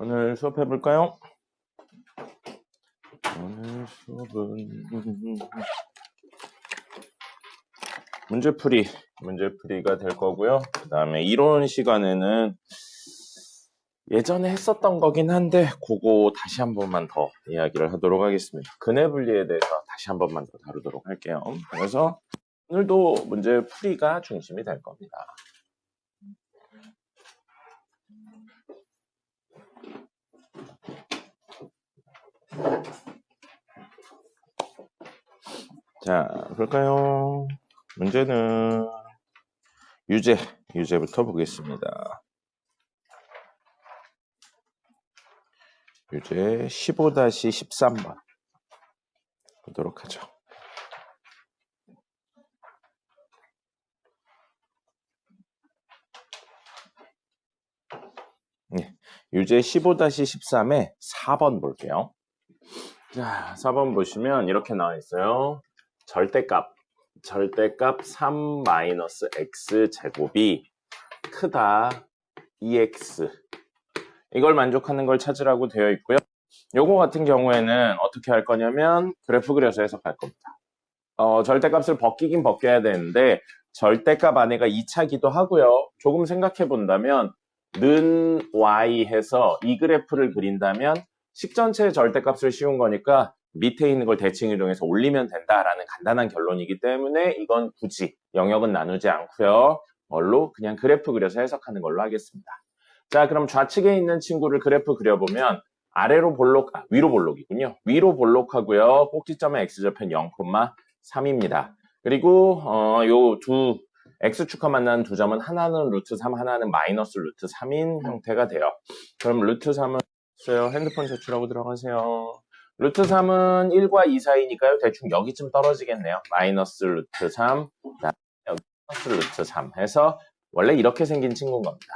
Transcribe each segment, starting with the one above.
오늘 수업 해볼까요? 오늘 수업은 문제풀이가 될 거고요. 그 다음에 이론 시간에는 예전에 했었던 거긴 한데 그거 다시 한 번만 더 이야기를 하도록 하겠습니다. 근해 분리에 대해서 다시 한 번만 더 다루도록 할게요. 그래서 오늘도 문제풀이가 중심이 될 겁니다. 자, 볼까요? 문제는 유제부터 보겠습니다. 유제 15-13번 보도록 하죠. 네, 유제 15-13에 4번 볼게요. 자, 4번 보시면 이렇게 나와 있어요. 절대값 3-x 제곱이 크다 2x 이걸 만족하는 걸 찾으라고 되어 있고요. 요거 같은 경우에는 어떻게 할 거냐면 그래프 그려서 해석할 겁니다. 절대값을 벗기긴 벗겨야 되는데 절대값 안에가 2차기도 하고요. 조금 생각해 본다면 는 y 해서 이 그래프를 그린다면 식 전체의 절대값을 씌운 거니까 밑에 있는 걸 대칭 이동해서 올리면 된다라는 간단한 결론이기 때문에 이건 굳이 영역은 나누지 않고요. 뭘로? 그냥 그래프 그려서 해석하는 걸로 하겠습니다. 자, 그럼 좌측에 있는 친구를 그래프 그려보면 아래로 볼록, 위로 볼록이군요. 위로 볼록하고요. 꼭지점의 x좌편 0,3입니다. 그리고 요 두 x축과 만나는 두 점은 하나는 루트 3, 하나는 마이너스 루트 3인 형태가 돼요. 그럼 루트 3은 핸드폰 제출하고 들어가세요. 루트 3은 1과 2 사이니까요. 대충 여기쯤 떨어지겠네요. 마이너스 루트 3, 마이너스 루트 3 해서 원래 이렇게 생긴 친구인 겁니다.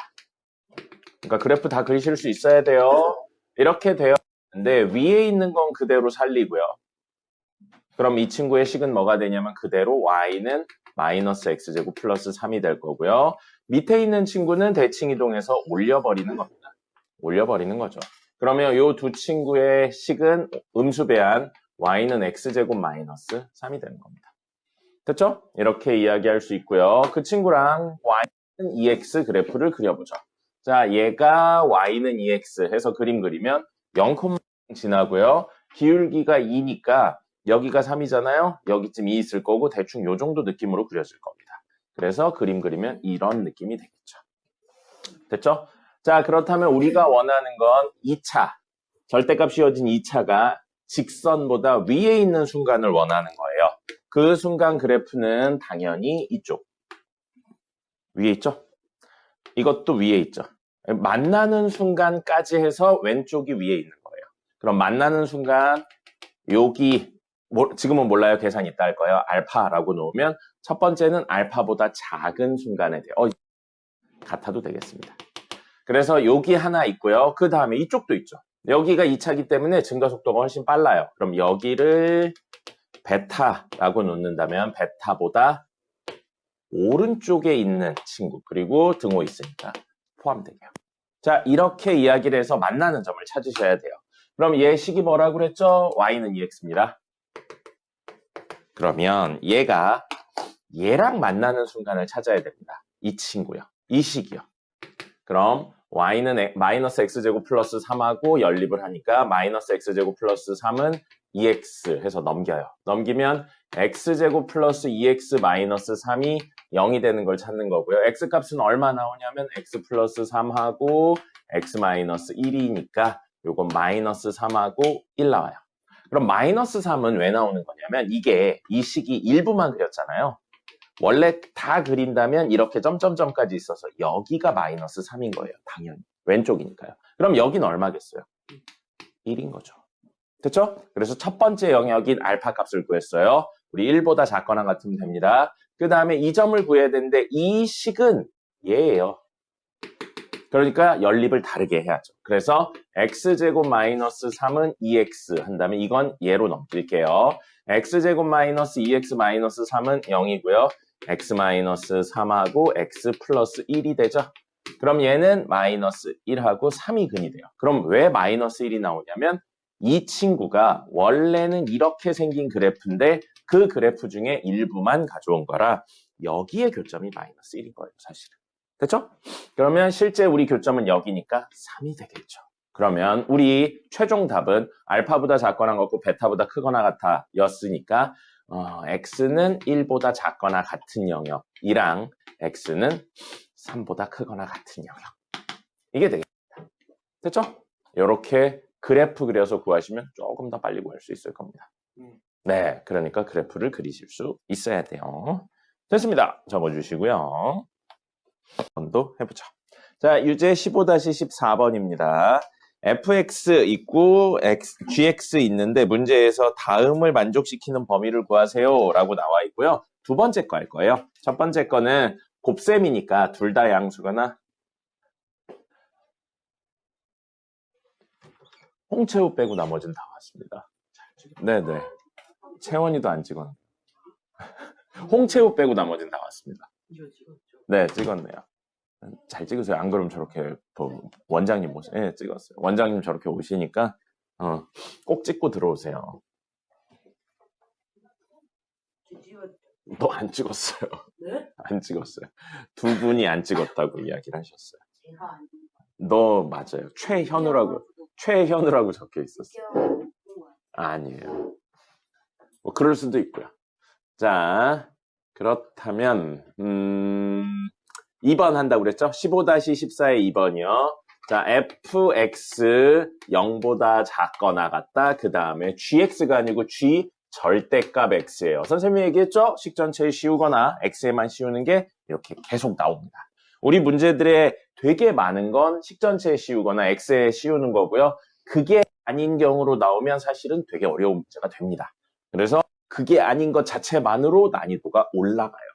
그러니까 그래프 다 그리실 수 있어야 돼요. 이렇게 되어 있는데 위에 있는 건 그대로 살리고요. 그럼 이 친구의 식은 뭐가 되냐면 그대로 y는 마이너스 x제곱 플러스 3이 될 거고요. 밑에 있는 친구는 대칭 이동해서 올려버리는 겁니다. 올려버리는 거죠. 그러면 이 두 친구의 식은 음수배한 y는 x제곱 마이너스 3이 되는 겁니다. 됐죠? 이렇게 이야기할 수 있고요. 그 친구랑 y는 2x 그래프를 그려보죠. 자, 얘가 y는 2x 해서 그림 그리면 0, 지나고요. 기울기가 2니까 여기가 3이잖아요. 여기쯤 2 있을 거고 대충 요 정도 느낌으로 그려질 겁니다. 그래서 그림 그리면 이런 느낌이 되겠죠. 됐죠? 자, 그렇다면 우리가 원하는 건 2차, 절대값 씌워진 2차가 직선보다 위에 있는 순간을 원하는 거예요. 그 순간 그래프는 당연히 이쪽. 위에 있죠? 이것도 위에 있죠. 만나는 순간까지 해서 왼쪽이 위에 있는 거예요. 그럼 만나는 순간 여기 지금은 몰라요. 계산 있다 할 거예요. 알파라고 놓으면 첫 번째는 알파보다 작은 순간에 돼요. 같아도 되겠습니다. 그래서 여기 하나 있고요. 그 다음에 이쪽도 있죠. 여기가 2차기 때문에 증가 속도가 훨씬 빨라요. 그럼 여기를 베타라고 놓는다면 베타보다 오른쪽에 있는 친구 그리고 등호 있으니까 포함되게요. 자, 이렇게 이야기를 해서 만나는 점을 찾으셔야 돼요. 그럼 얘 식이 뭐라고 그랬죠? y는 2x입니다. 그러면 얘가 얘랑 만나는 순간을 찾아야 됩니다. 이 친구요. 이 식이요. 그럼 y는 마이너스 x제곱 플러스 3하고 연립을 하니까 마이너스 x제곱 플러스 3은 2x 해서 넘겨요. 넘기면 x제곱 플러스 2x 마이너스 3이 0이 되는 걸 찾는 거고요. x값은 얼마 나오냐면 x 플러스 3하고 x 마이너스 1이니까 요건 마이너스 3하고 1 나와요. 그럼 마이너스 3은 왜 나오는 거냐면 이 식이 일부만 그렸잖아요. 원래 다 그린다면 이렇게 점점점까지 있어서 여기가 마이너스 3인 거예요. 당연히. 왼쪽이니까요. 그럼 여긴 얼마겠어요? 1인 거죠. 됐죠? 그래서 첫 번째 영역인 알파 값을 구했어요. 우리 1보다 작거나 같으면 됩니다. 그 다음에 이 점을 구해야 되는데 이 식은 얘예요. 그러니까 연립을 다르게 해야죠. 그래서 x제곱 마이너스 3은 2x 한다면 이건 얘로 넘길게요. x제곱 마이너스 2x 마이너스 3은 0이고요. x 마이너스 3하고 x 플러스 1이 되죠. 그럼 얘는 마이너스 1하고 3이 근이 돼요. 그럼 왜 마이너스 1이 나오냐면 이 친구가 원래는 이렇게 생긴 그래프인데 그 그래프 중에 일부만 가져온 거라 여기에 교점이 마이너스 1인 거예요, 사실은. 됐죠? 그러면 실제 우리 교점은 여기니까 3이 되겠죠. 그러면 우리 최종 답은 알파보다 작거나 같고 베타보다 크거나 같아 였으니까 x는 1보다 작거나 같은 영역이랑 x는 3보다 크거나 같은 영역. 이게 되겠습니다. 됐죠? 이렇게 그래프 그려서 구하시면 조금 더 빨리 구할 수 있을 겁니다. 네, 그러니까 그래프를 그리실 수 있어야 돼요. 됐습니다. 적어주시고요. 번도 해보죠. 자, 유제 15-14번입니다. fx 있고 gx 있는데 문제에서 다음을 만족시키는 범위를 구하세요 라고 나와 있고요. 두 번째 거 할 거예요. 첫 번째 거는 곱셈이니까 둘 다 양수거나 홍채우 빼고 나머지는 다 왔습니다. 네네. 채원이도 안 찍었네. 홍채우 빼고 나머지는 다 왔습니다. 네, 찍었네요. 잘 찍으세요. 안 그러면 저렇게 원장님 네, 찍었어요. 원장님 저렇게 오시니까 꼭 찍고 들어오세요. 너 안 찍었어요. 네? 안 찍었어요. 두 분이 안 찍었다고 이야기를 하셨어요. 너 맞아요. 최현우라고 적혀 있었어요. 아니에요. 뭐 그럴 수도 있고요. 자, 그렇다면 2번 한다고 그랬죠? 15-14의 2번이요. 자, fx 0보다 작거나 같다. 그 다음에 gx가 아니고 g 절대값 x예요. 선생님이 얘기했죠? 식전체에 씌우거나 x에만 씌우는 게 이렇게 계속 나옵니다. 우리 문제들의 되게 많은 건 식전체에 씌우거나 x에 씌우는 거고요. 그게 아닌 경우로 나오면 사실은 되게 어려운 문제가 됩니다. 그래서 그게 아닌 것 자체만으로 난이도가 올라가요.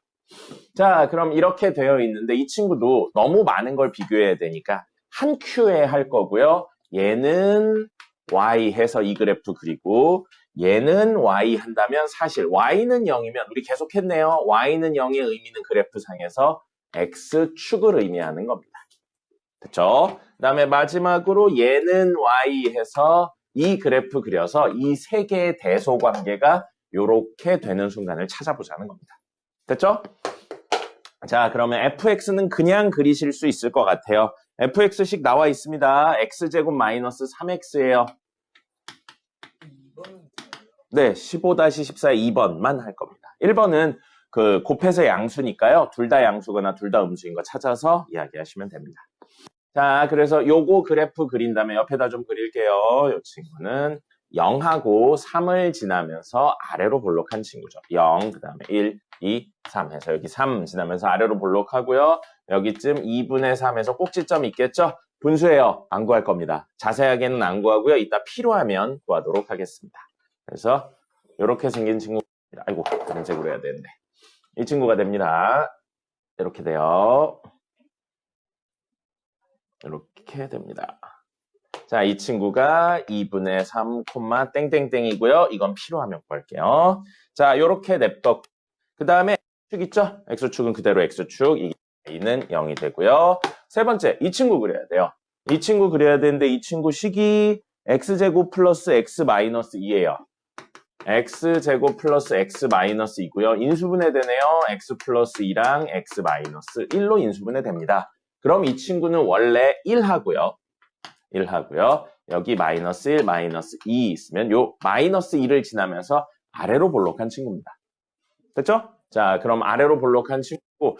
자, 그럼 이렇게 되어 있는데 이 친구도 너무 많은 걸 비교해야 되니까 한 큐에 할 거고요. 얘는 y 해서 이 그래프 그리고 얘는 y 한다면 사실 y는 0이면 우리 계속 했네요. y는 0의 의미는 그래프상에서 x축을 의미하는 겁니다. 됐죠? 그 다음에 마지막으로 얘는 y 해서 이 그래프 그려서 이 세 개의 대소 관계가 이렇게 되는 순간을 찾아보자는 겁니다. 됐죠? 자, 그러면 fx는 그냥 그리실 수 있을 것 같아요. fx식 나와 있습니다. x제곱 마이너스 3x예요. 네, 15-14의 2번만 할 겁니다. 1번은 그 곱해서 양수니까요. 둘 다 양수거나 둘 다 음수인 거 찾아서 이야기하시면 됩니다. 자, 그래서 요거 그래프 그린 다음에 옆에다 좀 그릴게요. 요 친구는 0하고 3을 지나면서 아래로 볼록한 친구죠. 0, 그 다음에 1, 2, 3 해서 여기 3 지나면서 아래로 볼록하고요. 여기쯤 2분의 3에서 꼭지점 있겠죠? 분수예요. 안 구할 겁니다. 자세하게는 안 구하고요. 이따 필요하면 구하도록 하겠습니다. 그래서 이렇게 생긴 친구, 아이고, 다른 색으로 해야 되는데. 이 친구가 됩니다. 이렇게 돼요. 이렇게 됩니다. 자, 이 친구가 2분의 3, 땡땡땡이고요. 이건 필요하면 구할게요. 자, 이렇게 냅둬. 그 다음에 X축 있죠? X축은 그대로 X축, A는 0이 되고요. 세 번째, 이 친구 그려야 돼요. 이 친구 그려야 되는데 이 친구 식이 X제곱 플러스 X 마이너스 2예요. X제곱 플러스 X 마이너스 2고요. 인수분해 되네요. X 플러스 2랑 X 마이너스 1로 인수분해 됩니다. 그럼 이 친구는 원래 1하고요. 여기 마이너스 1, 마이너스 2 있으면 요 마이너스 2를 지나면서 아래로 볼록한 친구입니다. 됐죠? 자, 그럼 아래로 볼록한 친구,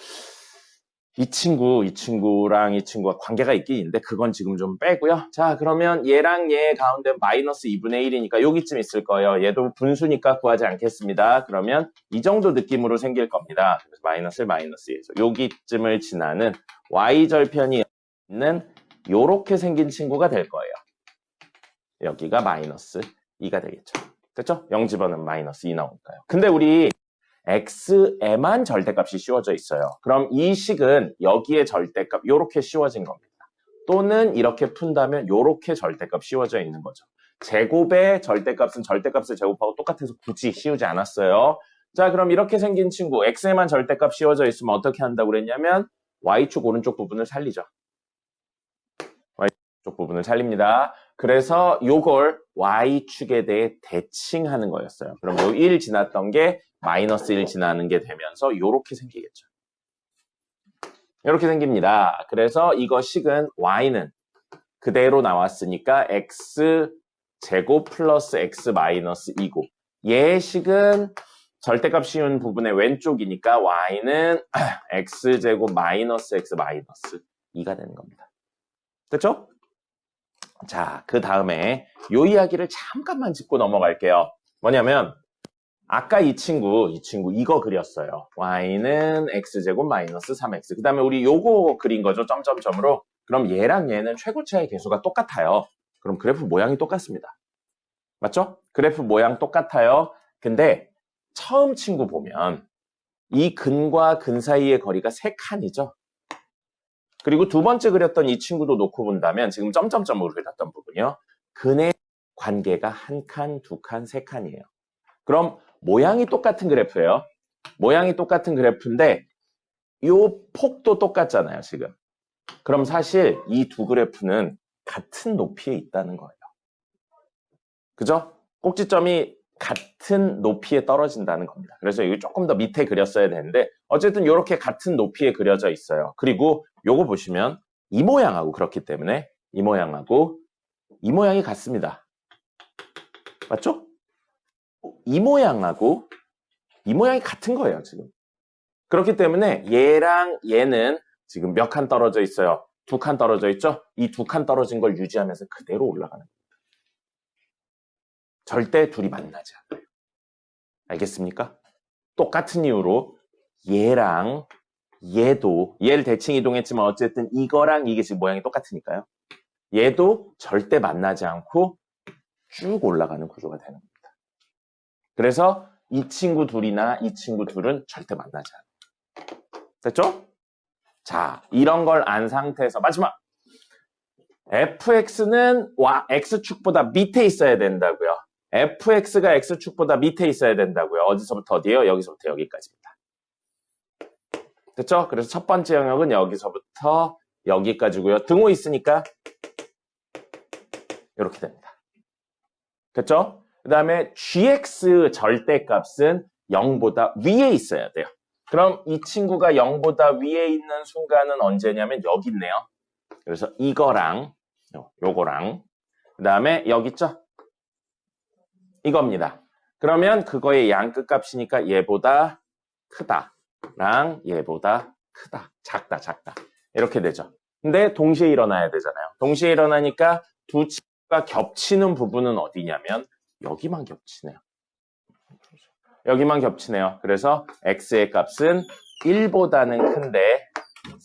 이 친구랑 이 친구가 관계가 있긴 있는데 그건 지금 좀 빼고요. 자, 그러면 얘랑 얘 가운데 마이너스 2분의 1이니까 여기쯤 있을 거예요. 얘도 분수니까 구하지 않겠습니다. 그러면 이 정도 느낌으로 생길 겁니다. 그래서 마이너스 1, 마이너스 2에서 여기쯤을 지나는 y절편이 있는 요렇게 생긴 친구가 될 거예요. 여기가 마이너스 2가 되겠죠. 됐죠? 0 집어넣으면 마이너스 2 나오니까요. 근데 우리 x에만 절대값이 씌워져 있어요. 그럼 이 식은 여기에 절대값 요렇게 씌워진 겁니다. 또는 이렇게 푼다면 요렇게 절대값 씌워져 있는 거죠. 제곱의 절대값은 절대값을 제곱하고 똑같아서 굳이 씌우지 않았어요. 자, 그럼 이렇게 생긴 친구 x에만 절대값 씌워져 있으면 어떻게 한다고 그랬냐면 y축 오른쪽 부분을 살리죠. 쪽 부분을 살립니다. 그래서 요걸 y축에 대해 대칭하는 거였어요. 그럼 요 1 지났던 게 마이너스 1 지나는 게 되면서 요렇게 생기겠죠. 이렇게 생깁니다. 그래서 이거 식은 y는 그대로 나왔으니까 x제곱 플러스 x 마이너스 2고 얘 식은 절대값 씌운 부분의 왼쪽이니까 y는 x제곱 마이너스 x 마이너스 2가 되는 겁니다. 됐죠? 자, 그 다음에 요 이야기를 잠깐만 짚고 넘어갈게요. 뭐냐면 아까 이 친구 이거 그렸어요. y는 x제곱 마이너스 3x. 그 다음에 우리 요거 그린 거죠. 점점점으로. 그럼 얘랑 얘는 최고차의 계수가 똑같아요. 그럼 그래프 모양이 똑같습니다. 맞죠? 그래프 모양 똑같아요. 근데 처음 친구 보면 이 근과 근 사이의 거리가 3칸이죠. 그리고 두 번째 그렸던 이 친구도 놓고 본다면 지금 점점점으로 그렸던 부분이요. 근의 관계가 1칸, 2칸, 3칸이에요. 그럼 모양이 똑같은 그래프예요. 모양이 똑같은 그래프인데 이 폭도 똑같잖아요, 지금. 그럼 사실 이 두 그래프는 같은 높이에 있다는 거예요. 그죠? 꼭지점이 같은 높이에 떨어진다는 겁니다. 그래서 이거 조금 더 밑에 그렸어야 되는데 어쨌든 이렇게 같은 높이에 그려져 있어요. 그리고 요거 보시면 이 모양하고 그렇기 때문에 이 모양하고 이 모양이 같습니다. 맞죠? 이 모양하고 이 모양이 같은 거예요, 지금. 그렇기 때문에 얘랑 얘는 지금 몇 칸 떨어져 있어요? 2칸 떨어져 있죠? 이 2칸 떨어진 걸 유지하면서 그대로 올라가는 거예요. 절대 둘이 만나지 않아요. 알겠습니까? 똑같은 이유로 얘랑 얘도 얘를 대칭 이동했지만 어쨌든 이거랑 이게 지금 모양이 똑같으니까요. 얘도 절대 만나지 않고 쭉 올라가는 구조가 되는 겁니다. 그래서 이 친구 둘이나 이 친구 둘은 절대 만나지 않아요. 됐죠? 자, 이런 걸 안 상태에서 마지막 fx는 x축보다 밑에 있어야 된다고요. fx가 x축보다 밑에 있어야 된다고요. 어디서부터 어디예요? 여기서부터 여기까지입니다. 됐죠? 그래서 첫 번째 영역은 여기서부터 여기까지고요. 등호 있으니까 이렇게 됩니다. 됐죠? 그 다음에 gx 절대값은 0보다 위에 있어야 돼요. 그럼 이 친구가 0보다 위에 있는 순간은 언제냐면 여기 있네요. 그래서 이거랑 요거랑 그 다음에 여기 있죠? 이겁니다. 그러면 그거의 양 끝값이니까 얘보다 크다랑 얘보다 크다, 작다 이렇게 되죠. 근데 동시에 일어나야 되잖아요. 동시에 일어나니까 두 친구가 겹치는 부분은 어디냐면 여기만 겹치네요. 여기만 겹치네요. 그래서 x의 값은 1보다는 큰데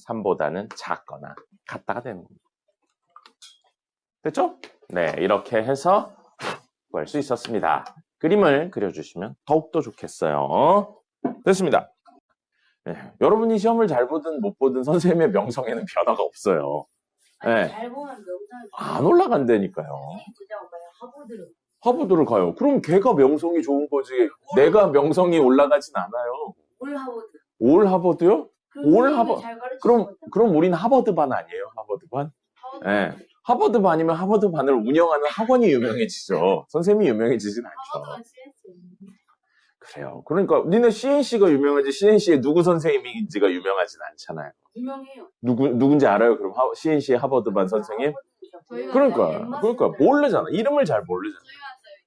3보다는 작거나 같다가 되는 겁니다. 됐죠? 네, 이렇게 해서 구할 수 있었습니다. 그림을 그려주시면 더욱더 좋겠어요. 됐습니다. 네, 여러분이 시험을 잘 보든 못 보든 선생님의 명성에는 변화가 없어요. 네. 잘 보면 명성이 안 올라간다니까요. 하버드를 가요. 그럼 걔가 명성이 좋은 거지. 내가 명성이 올라가진 않아요. 올 하버드. 올 하버드요? 올 하버드. 그럼 그럼 우린 하버드 반 아니에요? 하버드 반? 네. 하버드 반이면 하버드 반을 운영하는 학원이 유명해지죠. 선생님이 유명해지진 않죠. 하버드가 CS. 그래요. 그러니까 니네 CNC가 유명하지 CNC에 누구 선생님인지가 유명하진 않잖아요. 유명해요. 누군지 알아요? 그럼 CNC의 하버드 반 선생님? 그러니까 모르잖아. 이름을 잘 모르잖아.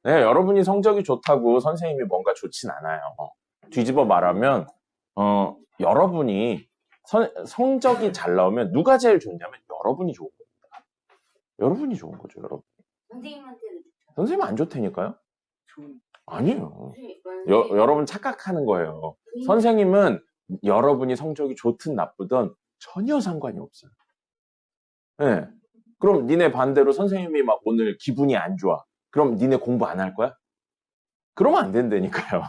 네, 여러분이 성적이 좋다고 선생님이 뭔가 좋진 않아요. 뒤집어 말하면 여러분이 성적이 잘 나오면 누가 제일 좋냐면 여러분이 좋은 겁니다. 여러분이 좋은 거죠, 여러분. 선생님한테는 좋죠. 선생님 안 좋다니까요? 아니에요. 선생님, 여러분 착각하는 거예요. 선생님은 여러분이 성적이 좋든 나쁘든 전혀 상관이 없어요. 네. 그럼 니네 반대로 선생님이 막 오늘 기분이 안 좋아. 그럼 니네 공부 안 할 거야? 그러면 안 된다니까요.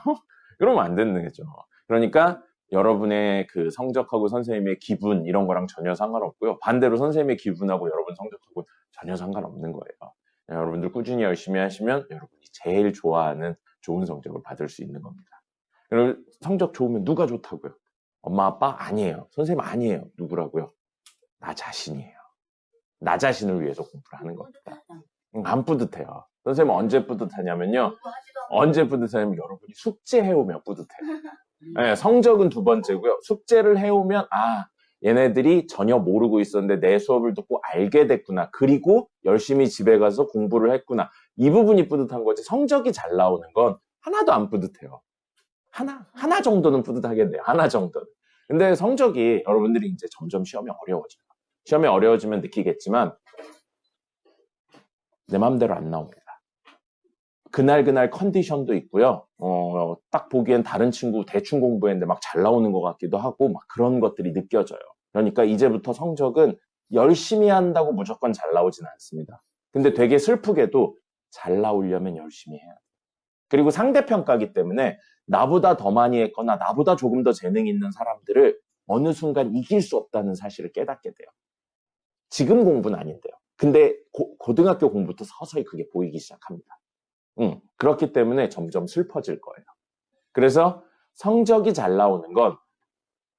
그러면 안 되는 거죠. 그러니까 여러분의 그 성적하고 선생님의 기분 이런 거랑 전혀 상관없고요. 반대로 선생님의 기분하고 여러분 성적하고 전혀 상관없는 거예요. 여러분들 꾸준히 열심히 하시면 여러분이 제일 좋아하는 좋은 성적을 받을 수 있는 겁니다. 여러분 성적 좋으면 누가 좋다고요? 엄마 아빠? 아니에요. 선생님 아니에요. 누구라고요? 나 자신이에요. 나 자신을 위해서 공부를 하는 겁니다. 뿌듯하다. 안 뿌듯해요. 선생님은 언제 뿌듯하냐면요. 공부하지도 않고. 언제 뿌듯하냐면 여러분이 숙제 해오면 뿌듯해요. 네, 성적은 두 번째고요. 숙제를 해오면 얘네들이 전혀 모르고 있었는데 내 수업을 듣고 알게 됐구나. 그리고 열심히 집에 가서 공부를 했구나. 이 부분이 뿌듯한 거지. 성적이 잘 나오는 건 하나도 안 뿌듯해요. 하나 정도는 뿌듯하겠네요. 하나 정도는. 근데 성적이 여러분들이 이제 점점 시험이 어려워져요. 시험이 어려워지면 느끼겠지만 내 마음대로 안 나옵니다. 그날 컨디션도 있고요. 딱 보기엔 다른 친구 대충 공부했는데 막 잘 나오는 것 같기도 하고 막 그런 것들이 느껴져요. 그러니까 이제부터 성적은 열심히 한다고 무조건 잘 나오진 않습니다. 근데 되게 슬프게도 잘 나오려면 열심히 해야 돼요. 그리고 상대평가기 때문에 나보다 더 많이 했거나 나보다 조금 더 재능이 있는 사람들을 어느 순간 이길 수 없다는 사실을 깨닫게 돼요. 지금 공부는 아닌데요. 근데 고등학교 공부부터 서서히 그게 보이기 시작합니다. 그렇기 때문에 점점 슬퍼질 거예요. 그래서 성적이 잘 나오는 건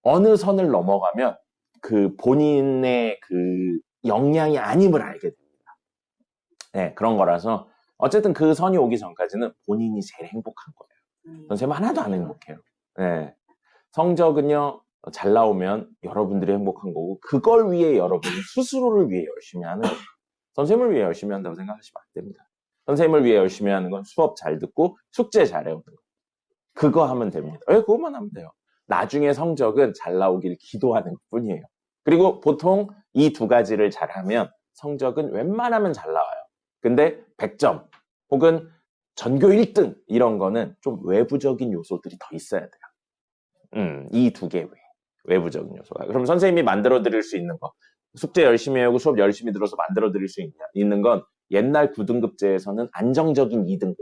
어느 선을 넘어가면 그 본인의 그 역량이 아님을 알게 됩니다. 네, 그런 거라서 어쨌든 그 선이 오기 전까지는 본인이 제일 행복한 거예요. 선생님 하나도 안 행복해요. 네. 성적은요, 잘 나오면 여러분들이 행복한 거고 그걸 위해 여러분이 스스로를 위해 열심히 하는 거예요. 선생님을 위해 열심히 한다고 생각하시면 안 됩니다. 선생님을 위해 열심히 하는 건 수업 잘 듣고 숙제 잘 해오는 거. 그거 하면 됩니다. 그것만 하면 돼요. 나중에 성적은 잘 나오길 기도하는 것 뿐이에요. 그리고 보통 이 두 가지를 잘하면 성적은 웬만하면 잘 나와요. 근데 100점 혹은 전교 1등 이런 거는 좀 외부적인 요소들이 더 있어야 돼요. 이 두 개 외부적인 요소가. 그럼 선생님이 만들어 드릴 수 있는 거. 숙제 열심히 하고 수업 열심히 들어서 만들어 드릴 수 있는 건 옛날 9등급제에서는 안정적인 2등급.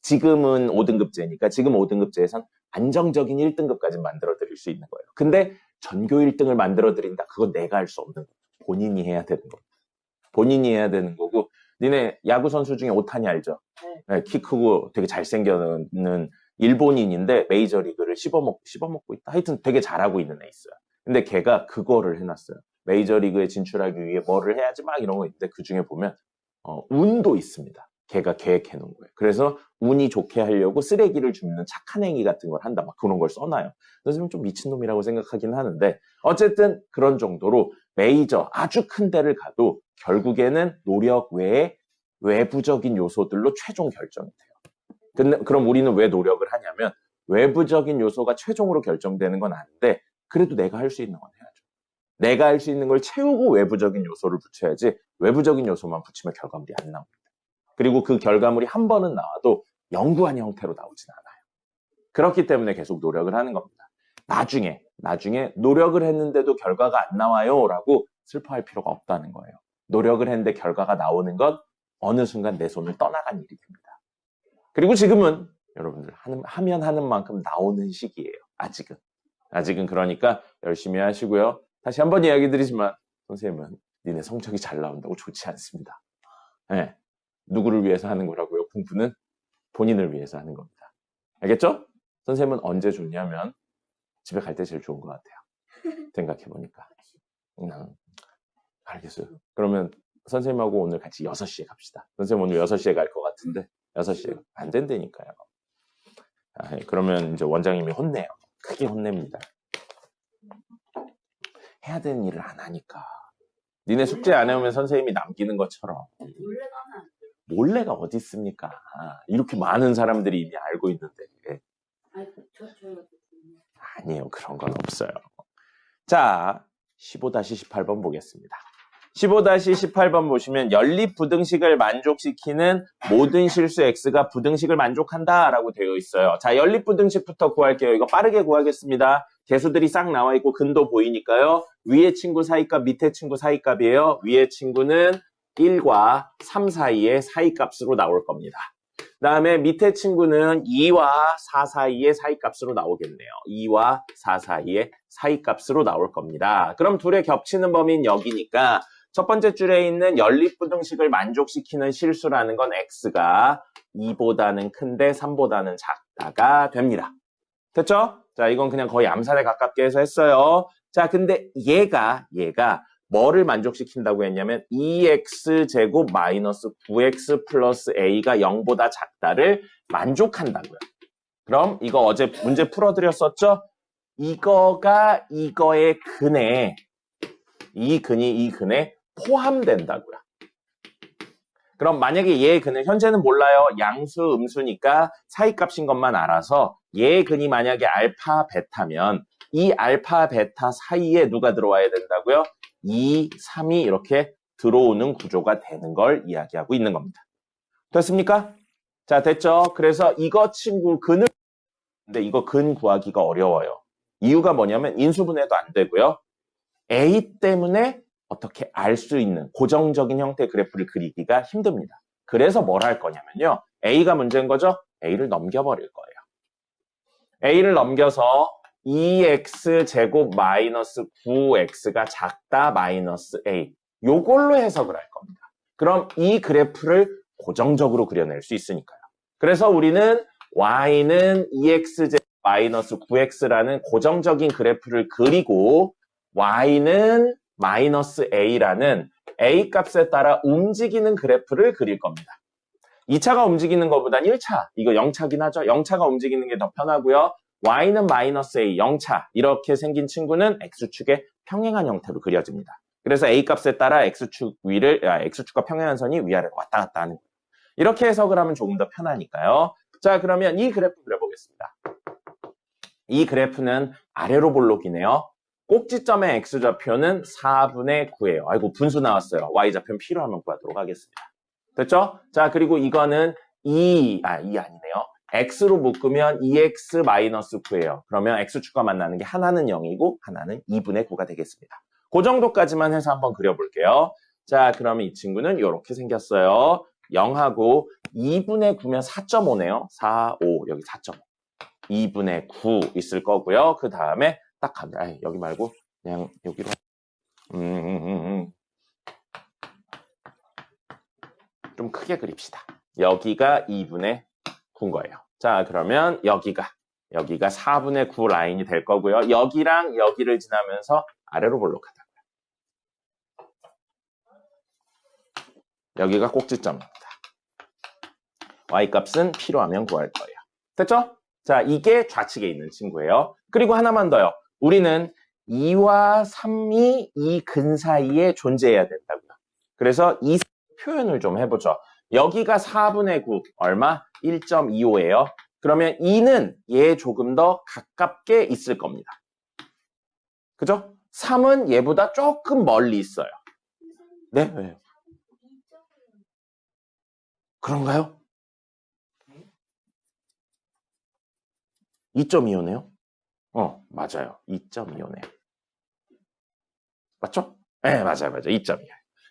지금은 5등급제니까 지금 5등급제에선 안정적인 1등급까지 만들어 드릴 수 있는 거예요. 근데 전교 1등을 만들어 드린다. 그건 내가 할 수 없는 거예요. 본인이 해야 되는 겁니다. 본인이 해야 되는 거고 니네 야구 선수 중에 오타니 알죠? 네, 키 크고 되게 잘생겨는 일본인인데 메이저리그를 씹어먹고 있다. 하여튼 되게 잘하고 있는 애 있어요. 근데 걔가 그거를 해놨어요. 메이저리그에 진출하기 위해 뭐를 해야지 막 이런 거 있는데 그 중에 보면 운도 있습니다. 걔가 계획해 놓은 거예요. 그래서 운이 좋게 하려고 쓰레기를 줍는 착한 행위 같은 걸 한다. 막 그런 걸 써놔요. 그래서 좀 미친놈이라고 생각하긴 하는데 어쨌든 그런 정도로 메이저 아주 큰 데를 가도 결국에는 노력 외에 외부적인 요소들로 최종 결정이 돼요. 근데 그럼 우리는 왜 노력을 하냐면 외부적인 요소가 최종으로 결정되는 건 아닌데 그래도 내가 할 수 있는 건 해야죠. 내가 할 수 있는 걸 채우고 외부적인 요소를 붙여야지 외부적인 요소만 붙이면 결과물이 안 나옵니다. 그리고 그 결과물이 한 번은 나와도 영구한 형태로 나오진 않아요. 그렇기 때문에 계속 노력을 하는 겁니다. 나중에 노력을 했는데도 결과가 안 나와요 라고 슬퍼할 필요가 없다는 거예요. 노력을 했는데 결과가 나오는 건 어느 순간 내 손을 떠나간 일이 됩니다. 그리고 지금은 여러분들 하면 하는 만큼 나오는 시기예요. 아직은 그러니까 열심히 하시고요. 다시 한번 이야기 드리지만 선생님은 니네 성적이 잘 나온다고 좋지 않습니다. 네. 누구를 위해서 하는 거라고요? 공부는 본인을 위해서 하는 겁니다. 알겠죠? 선생님은 언제 좋냐면 집에 갈 때 제일 좋은 것 같아요. 생각해보니까. 알겠어요. 그러면 선생님하고 오늘 같이 6시에 갑시다. 선생님 오늘 6시에 갈 것 같은데 6시에 안 된다니까요. 그러면 이제 원장님이 혼내요. 크게 혼냅니다. 해야 되는 일을 안 하니까. 니네 숙제 안 해오면 선생님이 남기는 것처럼. 몰래가 어디 있습니까? 이렇게 많은 사람들이 이미 알고 있는데. 아니에요. 그런 건 없어요. 자, 15-18번 보겠습니다. 15-18번 보시면 연립부등식을 만족시키는 모든 실수 x가 부등식을 만족한다라고 되어 있어요. 자, 연립부등식부터 구할게요. 이거 빠르게 구하겠습니다. 개수들이 싹 나와 있고 근도 보이니까요. 위의 친구 사이값, 밑에 친구 사이값이에요. 위의 친구는 1과 3 사이의 사이값으로 나올 겁니다. 그 다음에 밑에 친구는 2와 4 사이의 사이값으로 나오겠네요. 2와 4 사이의 사이값으로 나올 겁니다. 그럼 둘의 겹치는 범위는 여기니까 첫 번째 줄에 있는 연립부등식을 만족시키는 실수라는 건 x가 2보다는 큰데 3보다는 작다가 됩니다. 됐죠? 자, 이건 그냥 거의 암산에 가깝게 해서 했어요. 자, 근데 얘가 뭐를 만족시킨다고 했냐면 2x제곱 마이너스 9x 플러스 a가 0보다 작다를 만족한다고요. 그럼 이거 어제 문제 풀어드렸었죠? 이거가 이거의 근에 이 근이 이 근에 포함된다고요. 그럼 만약에 얘의 근을 현재는 몰라요. 양수, 음수니까 사이값인 것만 알아서 얘의 근이 만약에 알파, 베타면 이 알파, 베타 사이에 누가 들어와야 된다고요? 2, 3이 이렇게 들어오는 구조가 되는 걸 이야기하고 있는 겁니다. 됐습니까? 자, 됐죠? 그래서 이거 친구 근을 근데 이거 근 구하기가 어려워요. 이유가 뭐냐면 인수분해도 안 되고요. A 때문에 어떻게 알 수 있는 고정적인 형태의 그래프를 그리기가 힘듭니다. 그래서 뭘 할 거냐면요. A가 문제인 거죠? A를 넘겨버릴 거예요. A를 넘겨서 2x제곱 마이너스 9x가 작다 마이너스 A 요걸로 해석을 할 겁니다. 그럼 이 그래프를 고정적으로 그려낼 수 있으니까요. 그래서 우리는 y는 2x제곱 마이너스 9x라는 고정적인 그래프를 그리고 y는 마이너스 a라는 a 값에 따라 움직이는 그래프를 그릴 겁니다. 2차가 움직이는 것보단 1차, 이거 0차긴 하죠. 0차가 움직이는 게 더 편하고요. y는 마이너스 a, 0차 이렇게 생긴 친구는 x축의 평행한 형태로 그려집니다. 그래서 a 값에 따라 x축과 평행한 선이 위아래로 왔다 갔다 하는 거예요. 이렇게 해석을 하면 조금 더 편하니까요. 자, 그러면 이 그래프 그려보겠습니다. 이 그래프는 아래로 볼록이네요. 꼭지점의 x좌표는 4분의 9예요. 아이고 분수 나왔어요. y좌표는 필요하면 구하도록 하겠습니다. 됐죠? 자, 그리고 이거는 2 아니네요. x로 묶으면 2x-9예요. 그러면 x축과 만나는 게 하나는 0이고 하나는 2분의 9가 되겠습니다. 그 정도까지만 해서 한번 그려볼게요. 자, 그러면 이 친구는 이렇게 생겼어요. 0하고 2분의 9면 4.5네요. 4, 5, 여기 4.5. 2분의 9 있을 거고요. 그 다음에 딱 갑니다. 여기 말고 그냥 여기로. 좀 크게 그립시다. 여기가 2분의 9인 거예요. 자, 그러면 여기가 4분의 9 라인이 될 거고요. 여기랑 여기를 지나면서 아래로 볼록하다고요. 여기가 꼭지점입니다. y값은 필요하면 구할 거예요. 됐죠? 자, 이게 좌측에 있는 친구예요. 그리고 하나만 더요. 우리는 2와 3이 이 근 사이에 존재해야 된다고요. 그래서 이 표현을 좀 해보죠. 여기가 4분의 9, 얼마? 1.25예요. 그러면 2는 얘 조금 더 가깝게 있을 겁니다. 그죠? 3은 얘보다 조금 멀리 있어요. 네? 네. 그런가요? 2.25네요? 맞아요. 2.25네요. 맞죠? 네, 맞아요. 2.25.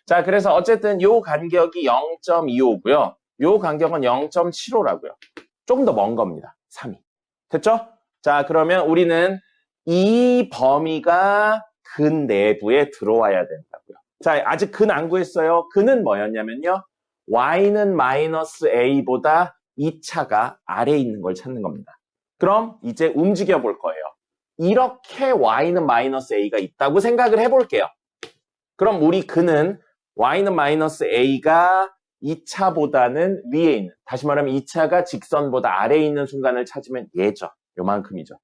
자, 그래서 어쨌든 요 간격이 0.25고요. 요 간격은 0.75라고요. 조금 더 먼 겁니다. 3이. 됐죠? 자, 그러면 우리는 이 범위가 근 내부에 들어와야 된다고요. 자, 아직 근 안 구했어요. 근은 뭐였냐면요. y는 마이너스 a보다 이 차가 아래에 있는 걸 찾는 겁니다. 그럼 이제 움직여 볼 거예요. 이렇게 y는 마이너스 a가 있다고 생각을 해볼게요. 그럼 우리 근은 y는 마이너스 a가 2차보다는 위에 있는, 다시 말하면 2차가 직선보다 아래에 있는 순간을 찾으면 얘죠. 요만큼이죠.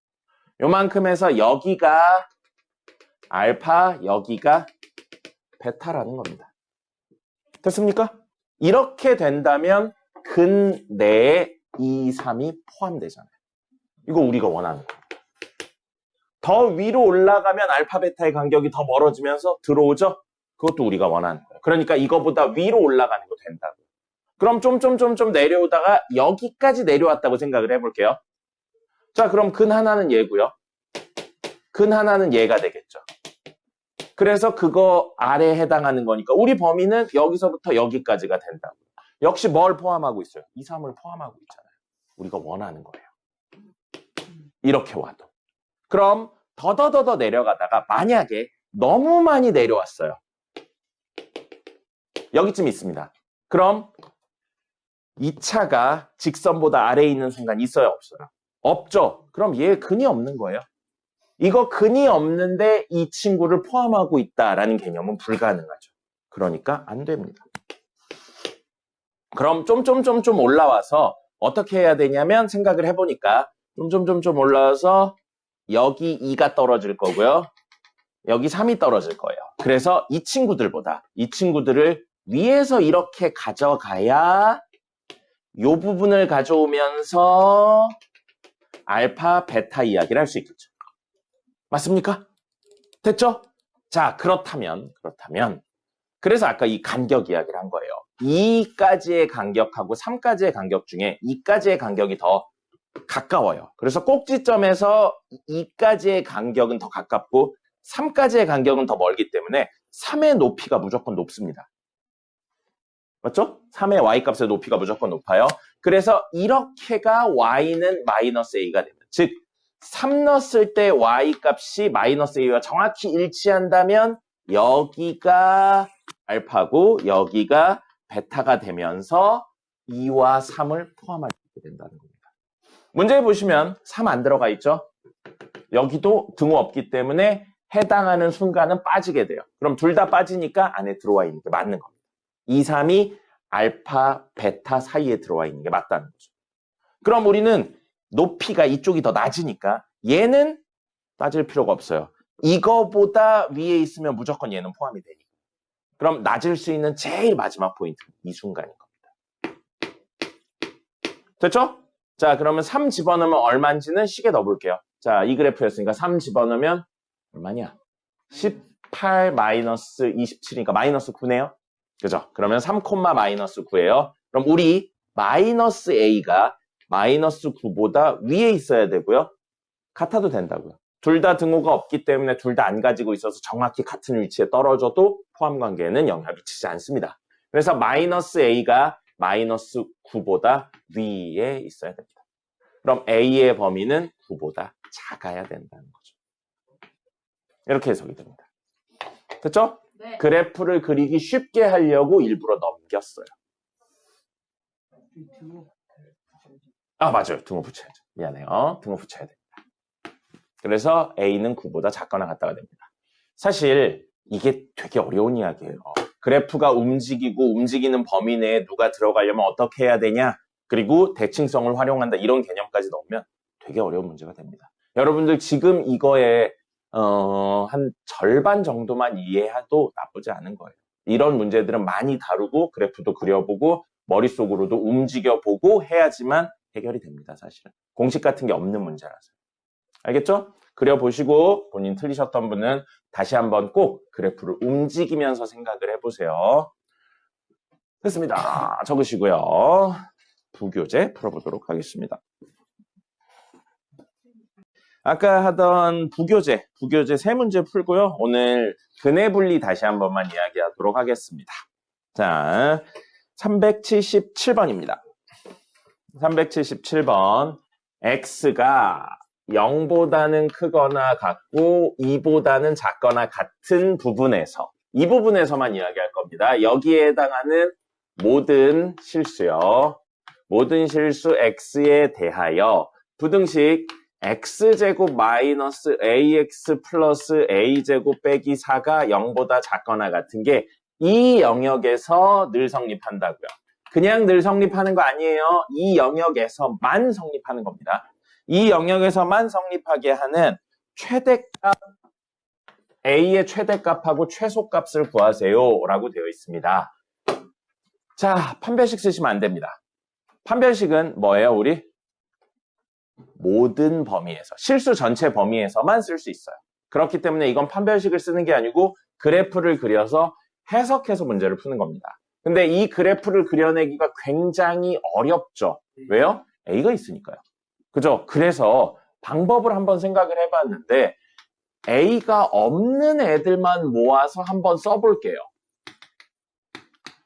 요만큼에서 여기가 알파, 여기가 베타라는 겁니다. 됐습니까? 이렇게 된다면 근 내에 2, 3이 포함되잖아요. 이거 우리가 원하는 거예요. 더 위로 올라가면 알파, 베타의 간격이 더 멀어지면서 들어오죠? 그것도 우리가 원하는 거예요. 그러니까 이거보다 위로 올라가는 거 된다고요. 그럼 좀 내려오다가 여기까지 내려왔다고 생각을 해볼게요. 자, 그럼 근 하나는 얘고요. 근 하나는 얘가 되겠죠. 그래서 그거 아래에 해당하는 거니까 우리 범위는 여기서부터 여기까지가 된다고요. 역시 뭘 포함하고 있어요? 2, 3을 포함하고 있잖아요. 우리가 원하는 거예요. 이렇게 와도. 그럼 더 내려가다가 만약에 너무 많이 내려왔어요. 여기쯤 있습니다. 그럼 이 차가 직선보다 아래에 있는 순간 있어요, 없어요? 없죠. 그럼 얘 근이 없는 거예요. 이거 근이 없는데 이 친구를 포함하고 있다라는 개념은 불가능하죠. 그러니까 안 됩니다. 그럼 좀 올라와서 어떻게 해야 되냐면 생각을 해보니까 좀 올라와서 여기 2가 떨어질 거고요. 여기 3이 떨어질 거예요. 그래서 이 친구들을 위에서 이렇게 가져가야 이 부분을 가져오면서 알파, 베타 이야기를 할 수 있겠죠. 맞습니까? 됐죠? 자, 그렇다면 그래서 아까 이 간격 이야기를 한 거예요. 2까지의 간격하고 3까지의 간격 중에 2까지의 간격이 더 가까워요. 그래서 꼭지점에서 2까지의 간격은 더 가깝고 3까지의 간격은 더 멀기 때문에 3의 높이가 무조건 높습니다. 맞죠? 3의 y값의 높이가 무조건 높아요. 그래서 이렇게가 y는 마이너스 a가 됩니다. 즉 3 넣었을 때 y값이 마이너스 a와 정확히 일치한다면 여기가 알파고 여기가 베타가 되면서 2와 3을 포함할 수 있게 된다는 겁니다. 문제 보시면 3 안 들어가 있죠? 여기도 등호 없기 때문에 해당하는 순간은 빠지게 돼요. 그럼 둘 다 빠지니까 안에 들어와 있는 게 맞는 겁니다. 2, 3이 알파, 베타 사이에 들어와 있는 게 맞다는 거죠. 그럼 우리는 높이가 이쪽이 더 낮으니까 얘는 따질 필요가 없어요. 이거보다 위에 있으면 무조건 얘는 포함이 되니까. 그럼 낮을 수 있는 제일 마지막 포인트는 이 순간인 겁니다. 됐죠? 자, 그러면 3 집어넣으면 얼마인지는 식에 넣어볼게요. 자, 이 그래프였으니까 3 집어넣으면 얼마냐? 18 마이너스 27이니까 마이너스 9네요. 그죠? 그러면 3, 마이너스 9예요. 그럼 우리 마이너스 a가 마이너스 9보다 위에 있어야 되고요. 같아도 된다고요. 둘 다 등호가 없기 때문에 둘 다 안 가지고 있어서 정확히 같은 위치에 떨어져도 포함 관계에는 영향을 미치지 않습니다. 그래서 마이너스 a가 마이너스 9보다 위에 있어야 됩니다. 그럼 a의 범위는 9보다 작아야 된다는 거죠. 이렇게 해석이 됩니다. 됐죠? 네. 그래프를 그리기 쉽게 하려고 일부러 넘겼어요. 아, 맞아요. 등호 붙여야죠. 미안해요. 등호 붙여야 됩니다. 그래서 A는 9보다 작거나 같다가 됩니다. 사실 이게 되게 어려운 이야기예요. 그래프가 움직이고 움직이는 범위 내에 누가 들어가려면 어떻게 해야 되냐? 그리고 대칭성을 활용한다. 이런 개념까지 넣으면 되게 어려운 문제가 됩니다. 여러분들 지금 이거에 한 절반 정도만 이해해도 나쁘지 않은 거예요. 이런 문제들은 많이 다루고 그래프도 그려보고 머릿속으로도 움직여보고 해야지만 해결이 됩니다. 사실은. 공식 같은 게 없는 문제라서. 알겠죠? 그려보시고 본인 틀리셨던 분은 다시 한번 꼭 그래프를 움직이면서 생각을 해보세요. 됐습니다. 적으시고요. 부교재 풀어보도록 하겠습니다. 아까 하던 부교재 세 문제 풀고요. 오늘 근해분리 다시 한 번만 이야기하도록 하겠습니다. 자, 377번입니다. 377번. x가 0보다는 크거나 같고 2보다는 작거나 같은 부분에서 이 부분에서만 이야기할 겁니다. 여기에 해당하는 모든 실수요. 모든 실수 x에 대하여 부등식 x제곱 마이너스 ax 플러스 a제곱 빼기 4가 0보다 작거나 같은 게 이 영역에서 늘 성립한다고요. 그냥 늘 성립하는 거 아니에요. 이 영역에서만 성립하는 겁니다. 이 영역에서만 성립하게 하는 최대값, a의 최대값하고 최소값을 구하세요 라고 되어 있습니다. 자, 판별식 쓰시면 안 됩니다. 판별식은 뭐예요, 우리? 모든 범위에서, 실수 전체 범위에서만 쓸 수 있어요. 그렇기 때문에 이건 판별식을 쓰는 게 아니고 그래프를 그려서 해석해서 문제를 푸는 겁니다. 근데 이 그래프를 그려내기가 굉장히 어렵죠. 왜요? A가 있으니까요. 그죠? 그래서 방법을 한번 생각을 해봤는데 A가 없는 애들만 모아서 한번 써볼게요.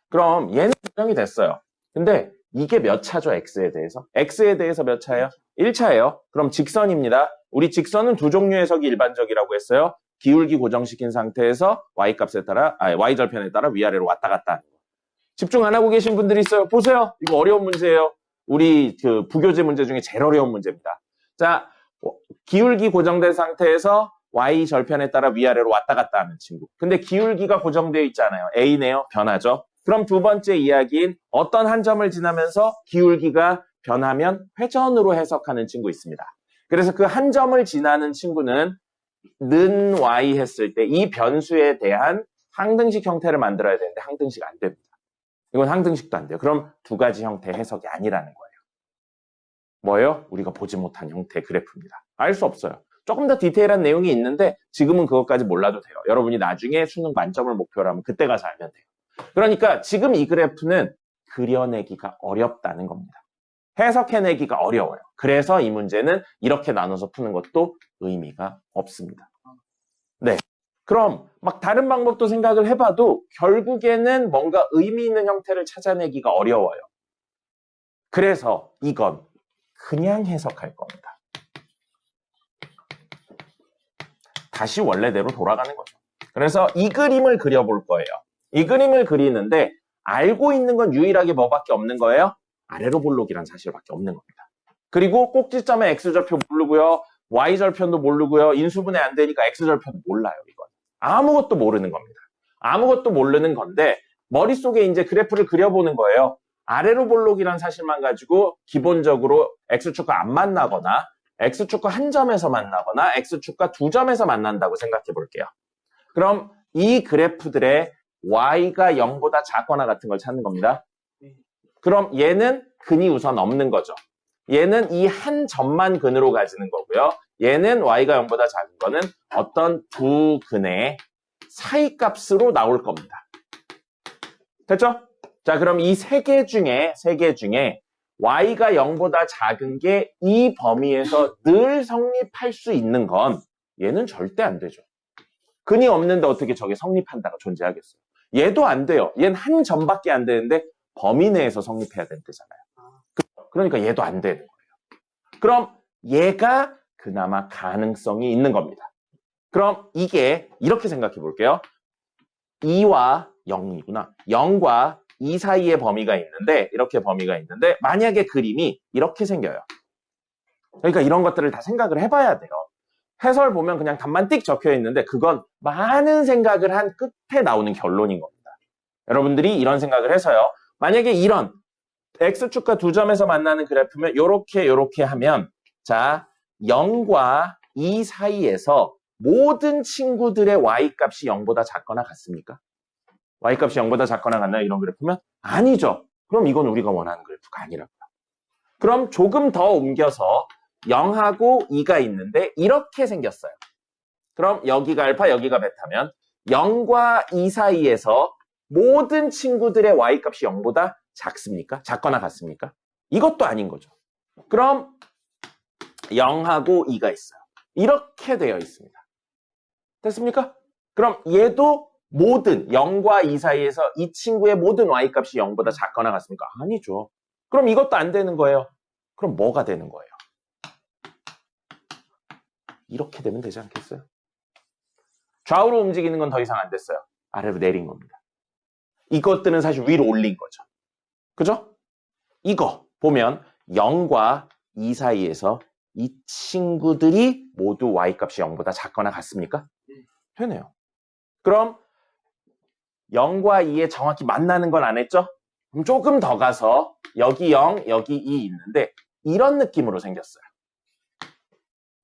그럼 얘는 결정이 됐어요. 근데 이게 몇 차죠? X에 대해서? X에 대해서 몇 차예요? 1차예요. 그럼 직선입니다. 우리 직선은 두 종류의 해석이 일반적이라고 했어요. 기울기 고정시킨 상태에서 Y값에 따라, Y절편에 따라 위아래로 왔다 갔다. 집중 안 하고 계신 분들이 있어요. 보세요. 이거 어려운 문제예요. 우리 그 부교재 문제 중에 제일 어려운 문제입니다. 자, 기울기 고정된 상태에서 y 절편에 따라 위아래로 왔다 갔다 하는 친구. 근데 기울기가 고정되어 있잖아요. a네요. 변하죠. 그럼 두 번째 이야기인 어떤 한 점을 지나면서 기울기가 변하면 회전으로 해석하는 친구 있습니다. 그래서 그 한 점을 지나는 친구는 는 y 했을 때 이 변수에 대한 항등식 형태를 만들어야 되는데 항등식 안 됩니다. 이건 항등식도 안 돼요. 그럼 두 가지 형태 해석이 아니라는 거예요. 뭐예요? 우리가 보지 못한 형태 그래프입니다. 알 수 없어요. 조금 더 디테일한 내용이 있는데 지금은 그것까지 몰라도 돼요. 여러분이 나중에 수능 만점을 목표로 하면 그때 가서 알면 돼요. 그러니까 지금 이 그래프는 그려내기가 어렵다는 겁니다. 해석해내기가 어려워요. 그래서 이 문제는 이렇게 나눠서 푸는 것도 의미가 없습니다. 네. 그럼 막 다른 방법도 생각을 해봐도 결국에는 뭔가 의미 있는 형태를 찾아내기가 어려워요. 그래서 이건 그냥 해석할 겁니다. 다시 원래대로 돌아가는 거죠. 그래서 이 그림을 그려볼 거예요. 이 그림을 그리는데 알고 있는 건 유일하게 뭐밖에 없는 거예요? 아래로 볼록이란 사실밖에 없는 겁니다. 그리고 꼭지점의 x절편 모르고요. y절편도 모르고요. 인수분해 안 되니까 x절편도 몰라요. 이건 아무것도 모르는 겁니다. 아무것도 모르는 건데 머릿속에 이제 그래프를 그려보는 거예요. 아래로 볼록이란 사실만 가지고 기본적으로 x축과 안 만나거나 x축과 한 점에서 만나거나 x축과 두 점에서 만난다고 생각해 볼게요. 그럼 이 그래프들의 y가 0보다 작거나 같은 걸 찾는 겁니다. 그럼 얘는 근이 우선 없는 거죠. 얘는 이 한 점만 근으로 가지는 거고요. 얘는 y가 0보다 작은 거는 어떤 두 근의 사이 값으로 나올 겁니다. 됐죠? 자, 그럼 이 세 개 중에 y가 0보다 작은 게 이 범위에서 늘 성립할 수 있는 건 얘는 절대 안 되죠. 근이 없는데 어떻게 저게 성립한다가 존재하겠어요? 얘도 안 돼요. 얘는 한 점밖에 안 되는데 범위 내에서 성립해야 된다잖아요. 그러니까 얘도 안 되는 거예요. 그럼 얘가 그나마 가능성이 있는 겁니다. 그럼 이게 이렇게 생각해 볼게요. 2와 0이구나. 0과 2 사이의 범위가 있는데 이렇게 범위가 있는데 만약에 그림이 이렇게 생겨요. 그러니까 이런 것들을 다 생각을 해봐야 돼요. 해설 보면 그냥 답만 띡 적혀 있는데 그건 많은 생각을 한 끝에 나오는 결론인 겁니다. 여러분들이 이런 생각을 해서요. 만약에 이런 x축과 두 점에서 만나는 그래프면 요렇게 하면 자 0과 2 사이에서 모든 친구들의 y값이 0보다 작거나 같습니까? y값이 0보다 작거나 같나요? 이런 그래프면? 아니죠. 그럼 이건 우리가 원하는 그래프가 아니라고요. 그럼 조금 더 옮겨서 0하고 2가 있는데 이렇게 생겼어요. 그럼 여기가 알파, 여기가 베타면 0과 2 사이에서 모든 친구들의 y값이 0보다 작습니까? 작거나 같습니까? 이것도 아닌 거죠. 그럼 0하고 2가 있어요. 이렇게 되어 있습니다. 됐습니까? 그럼 얘도 모든 0과 2 사이에서 이 친구의 모든 y값이 0보다 작거나 같습니까? 아니죠. 그럼 이것도 안 되는 거예요. 그럼 뭐가 되는 거예요? 이렇게 되면 되지 않겠어요? 좌우로 움직이는 건 더 이상 안 됐어요. 아래로 내린 겁니다. 이것들은 사실 위로 올린 거죠. 그죠? 이거 보면 0과 2 사이에서 이 친구들이 모두 y값이 0보다 작거나 같습니까? 되네요. 그럼 0과 2에 정확히 만나는 건 안 했죠? 그럼 조금 더 가서 여기 0, 여기 2 있는데 이런 느낌으로 생겼어요.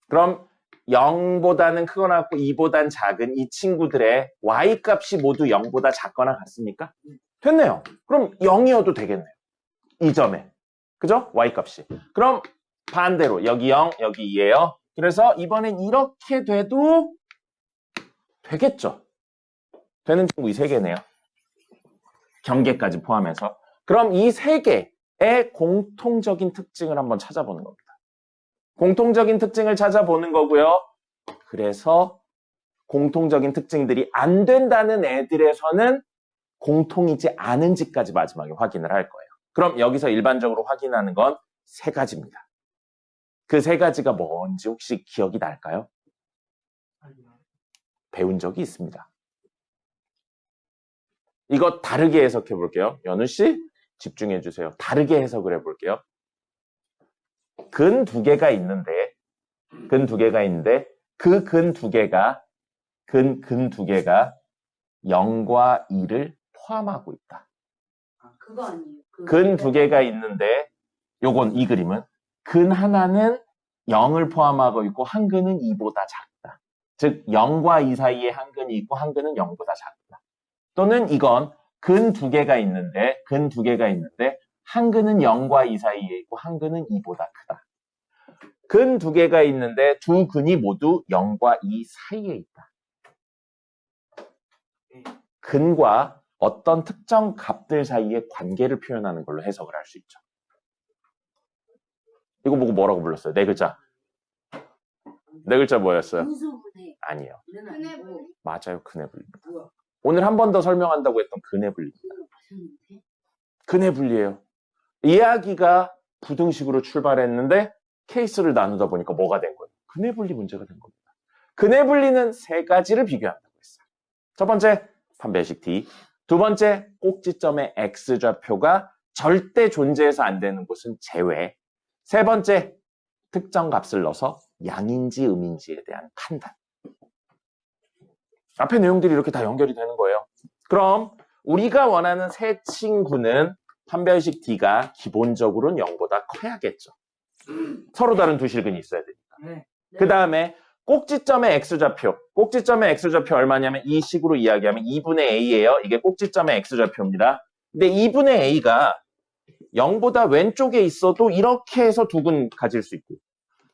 그럼 0보다는 크거나 같고 2보다는 작은 이 친구들의 y값이 모두 0보다 작거나 같습니까? 됐네요. 그럼 0이어도 되겠네요. 이 점에. 그죠? y값이. 그럼 반대로 여기 0, 여기 2예요. 그래서 이번엔 이렇게 돼도 되겠죠? 되는 친구 이 세 개네요. 경계까지 포함해서. 그럼 이 세 개의 공통적인 특징을 한번 찾아보는 겁니다. 공통적인 특징을 찾아보는 거고요. 그래서 공통적인 특징들이 안 된다는 애들에서는 공통이지 않은지까지 마지막에 확인을 할 거예요. 그럼 여기서 일반적으로 확인하는 건 세 가지입니다. 그 세 가지가 뭔지 혹시 기억이 날까요? 배운 적이 있습니다. 이거 다르게 해석해 볼게요. 연우 씨 집중해 주세요. 다르게 해석을 해 볼게요. 근 두 개가 있는데 근 두 개가 있는데 그 근 두 개가 0과 2를 포함하고 있다. 아, 그거 아니에요. 근 두 개가 있는데 요건 이 그림은 근 하나는 0을 포함하고 있고 한 근은 2보다 작다. 즉 0과 2 사이에 한 근이 있고 한 근은 0보다 작다. 또는 이건 근 두 개가 있는데 한 근은 0과 2 사이에 있고 한 근은 2보다 크다. 근 두 개가 있는데 두 근이 모두 0과 2 사이에 있다. 근과 어떤 특정 값들 사이의 관계를 표현하는 걸로 해석을 할 수 있죠. 이거 보고 뭐라고 불렀어요? 네 글자. 네 글자 뭐였어요? 분수분해. 아니에요. 근해 분해. 맞아요. 근해 분리입니다. 뭐야? 오늘 한 번 더 설명한다고 했던 근해 분리입니다. 하셨는데? 근해 분리예요. 이야기가 부등식으로 출발했는데 케이스를 나누다 보니까 뭐가 된 거예요? 근해 분리 문제가 된 겁니다. 근해 분리는 세 가지를 비교한다고 했어요. 첫 번째, 판별식 D. 두 번째, 꼭지점의 X좌표가 절대 존재해서 안 되는 곳은 제외. 세 번째, 특정 값을 넣어서 양인지 음인지에 대한 판단. 앞에 내용들이 이렇게 다 연결이 되는 거예요. 그럼 우리가 원하는 새 친구는 판별식 D가 기본적으로는 0보다 커야겠죠. 서로 다른 두 실근이 있어야 되니까. 네. 그 다음에 꼭지점의 X좌표. 꼭지점의 X좌표 얼마냐면 이 식으로 이야기하면 2분의 A예요. 이게 꼭지점의 X좌표입니다. 근데 2분의 A가 0보다 왼쪽에 있어도 이렇게 해서 두 근 가질 수 있고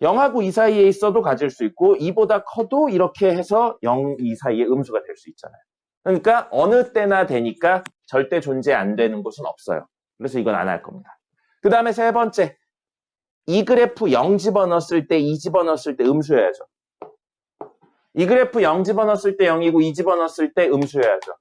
0하고 2 사이에 있어도 가질 수 있고 2보다 커도 이렇게 해서 0, 2 사이에 음수가 될 수 있잖아요. 그러니까 어느 때나 되니까 절대 존재 안 되는 곳은 없어요. 그래서 이건 안 할 겁니다. 그 다음에 세 번째, 이 그래프 0 집어넣었을 때, 2 집어넣었을 때 음수해야죠. 이 그래프 0 집어넣었을 때 0이고 2 집어넣었을 때 음수해야죠.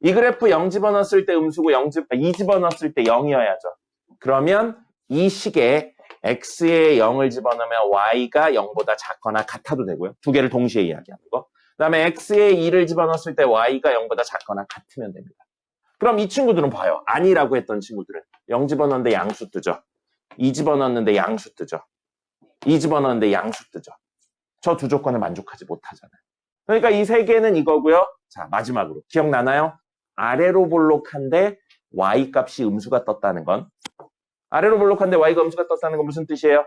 이 그래프 0 집어넣었을 때 음수고 2 집어넣었을 때 0이어야죠. 그러면 이 식에 x에 0을 집어넣으면 y가 0보다 작거나 같아도 되고요. 두 개를 동시에 이야기하는 거. 그 다음에 x에 2를 집어넣었을 때 y가 0보다 작거나 같으면 됩니다. 그럼 이 친구들은 봐요. 아니라고 했던 친구들은 0 집어넣는데 양수 뜨죠. 2 집어넣는데 양수 뜨죠. 2 집어넣는데 양수 뜨죠. 저 두 조건을 만족하지 못하잖아요. 그러니까 이 세 개는 이거고요. 자, 마지막으로 기억나나요? 아래로 볼록한데 y 값이 음수가 떴다는 건 아래로 볼록한데 y가 음수가 떴다는 건 무슨 뜻이에요?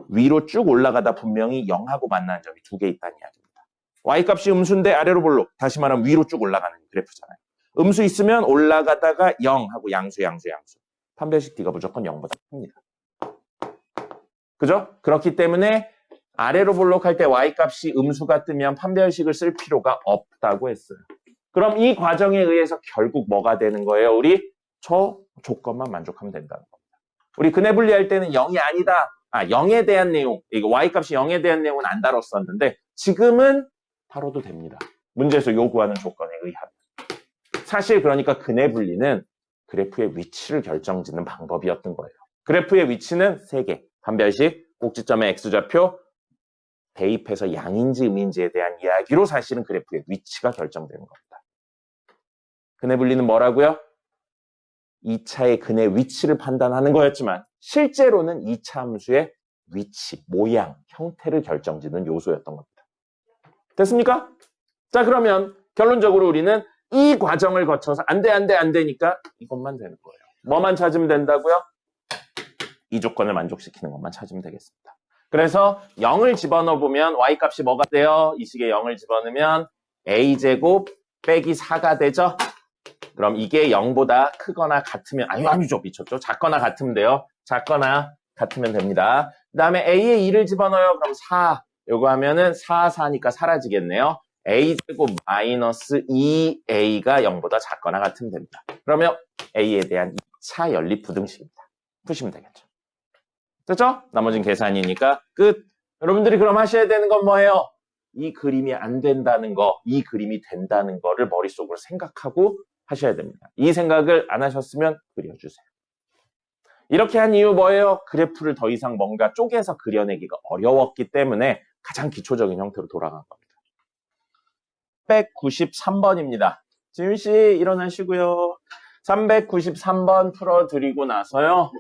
위로 쭉 올라가다 분명히 0하고 만나는 점이 두 개 있다는 이야기입니다. y 값이 음수인데 아래로 볼록, 다시 말하면 위로 쭉 올라가는 그래프잖아요. 음수 있으면 올라가다가 0하고 양수. 판별식 D가 무조건 0보다 큽니다. 그죠? 그렇기 때문에 아래로 볼록할 때 y 값이 음수가 뜨면 판별식을 쓸 필요가 없다고 했어요. 그럼 이 과정에 의해서 결국 뭐가 되는 거예요? 우리 저 조건만 만족하면 된다는 겁니다. 우리 근해 분리할 때는 0이 아니다. 0에 대한 내용, 이거 y값이 0에 대한 내용은 안 다뤘었는데 지금은 다뤄도 됩니다. 문제에서 요구하는 조건에 의하면. 사실 그러니까 근해 분리는 그래프의 위치를 결정짓는 방법이었던 거예요. 그래프의 위치는 3개. 판별식, 꼭지점의 X좌표, 대입해서 양인지 음인지에 대한 이야기로 사실은 그래프의 위치가 결정되는 겁니다. 근해 분리는 뭐라고요? 2차의 근해 위치를 판단하는 거였지만 실제로는 2차 함수의 위치, 모양, 형태를 결정짓는 요소였던 겁니다. 됐습니까? 자, 그러면 결론적으로 우리는 이 과정을 거쳐서 안 되니까 이것만 되는 거예요. 뭐만 찾으면 된다고요? 이 조건을 만족시키는 것만 찾으면 되겠습니다. 그래서 0을 집어넣어보면 y값이 뭐가 돼요? 이 식에 0을 집어넣으면 a제곱 빼기 4가 되죠? 그럼 이게 0보다 크거나 같으면, 아니죠. 미쳤죠? 작거나 같으면 돼요. 작거나 같으면 됩니다. 그 다음에 a에 2를 집어넣어요. 그럼 4. 요거 하면은 4니까 사라지겠네요. a제곱 마이너스 2a가 0보다 작거나 같으면 됩니다. 그러면 a에 대한 2차 연립 부등식입니다. 푸시면 되겠죠. 됐죠? 나머지는 계산이니까 끝. 여러분들이 그럼 하셔야 되는 건 뭐예요? 이 그림이 안 된다는 거, 이 그림이 된다는 거를 머릿속으로 생각하고 하셔야 됩니다. 이 생각을 안 하셨으면 그려주세요. 이렇게 한 이유 뭐예요? 그래프를 더 이상 뭔가 쪼개서 그려내기가 어려웠기 때문에 가장 기초적인 형태로 돌아간 겁니다. 393번입니다. 지윤씨 일어나시고요. 393번 풀어드리고 나서요.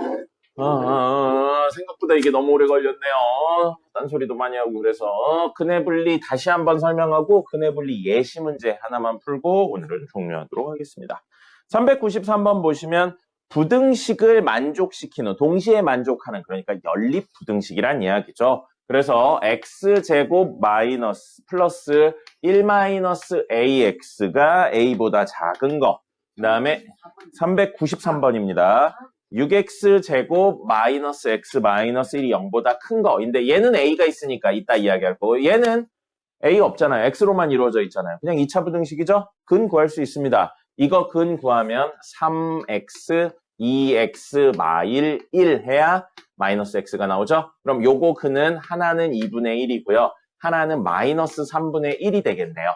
생각보다 이게 너무 오래 걸렸네요. 딴소리도 많이 하고 그래서 근해 분리 다시 한번 설명하고 근해 분리 예시 문제 하나만 풀고 오늘은 종료하도록 하겠습니다. 393번 보시면 부등식을 만족시키는 동시에 만족하는 그러니까 연립 부등식이란 이야기죠. 그래서 x제곱 마이너스 플러스 1 마이너스 ax가 a보다 작은 거. 그 다음에 393번입니다. 6x제곱 마이너스 x 마이너스 1이 0보다 큰 거인데 얘는 a가 있으니까 이따 이야기할 거고 얘는 a 없잖아요. x로만 이루어져 있잖아요. 그냥 2차 부등식이죠. 근 구할 수 있습니다. 이거 근 구하면 3x 2x 마일 1 해야 마이너스 x가 나오죠. 그럼 요거 근은 하나는 2분의 1이고요. 하나는 마이너스 3분의 1이 되겠네요.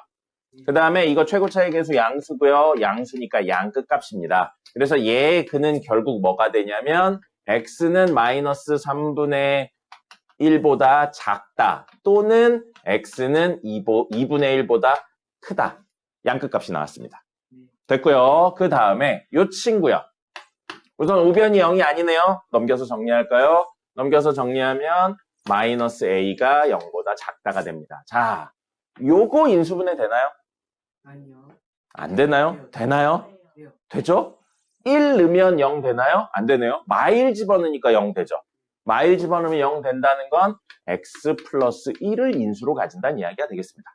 그 다음에 이거 최고차의 계수 양수고요. 양수니까 양 끝값입니다. 그래서 얘의 근은 결국 뭐가 되냐면 x는 마이너스 3분의 1보다 작다 또는 x는 2분의 1보다 크다. 양 끝값이 나왔습니다. 됐고요. 그 다음에 요 친구요. 우선 우변이 0이 아니네요. 넘겨서 정리할까요? 넘겨서 정리하면 마이너스 a가 0보다 작다가 됩니다. 자, 요거 인수분해 되나요? 아니요. 안 되나요? 되나요? 돼요. 되죠? 1 넣으면 0 되나요? 안 되네요. 마일 집어넣으니까 0 되죠. 마일 집어넣으면 0 된다는 건 x 플러스 1을 인수로 가진다는 이야기가 되겠습니다.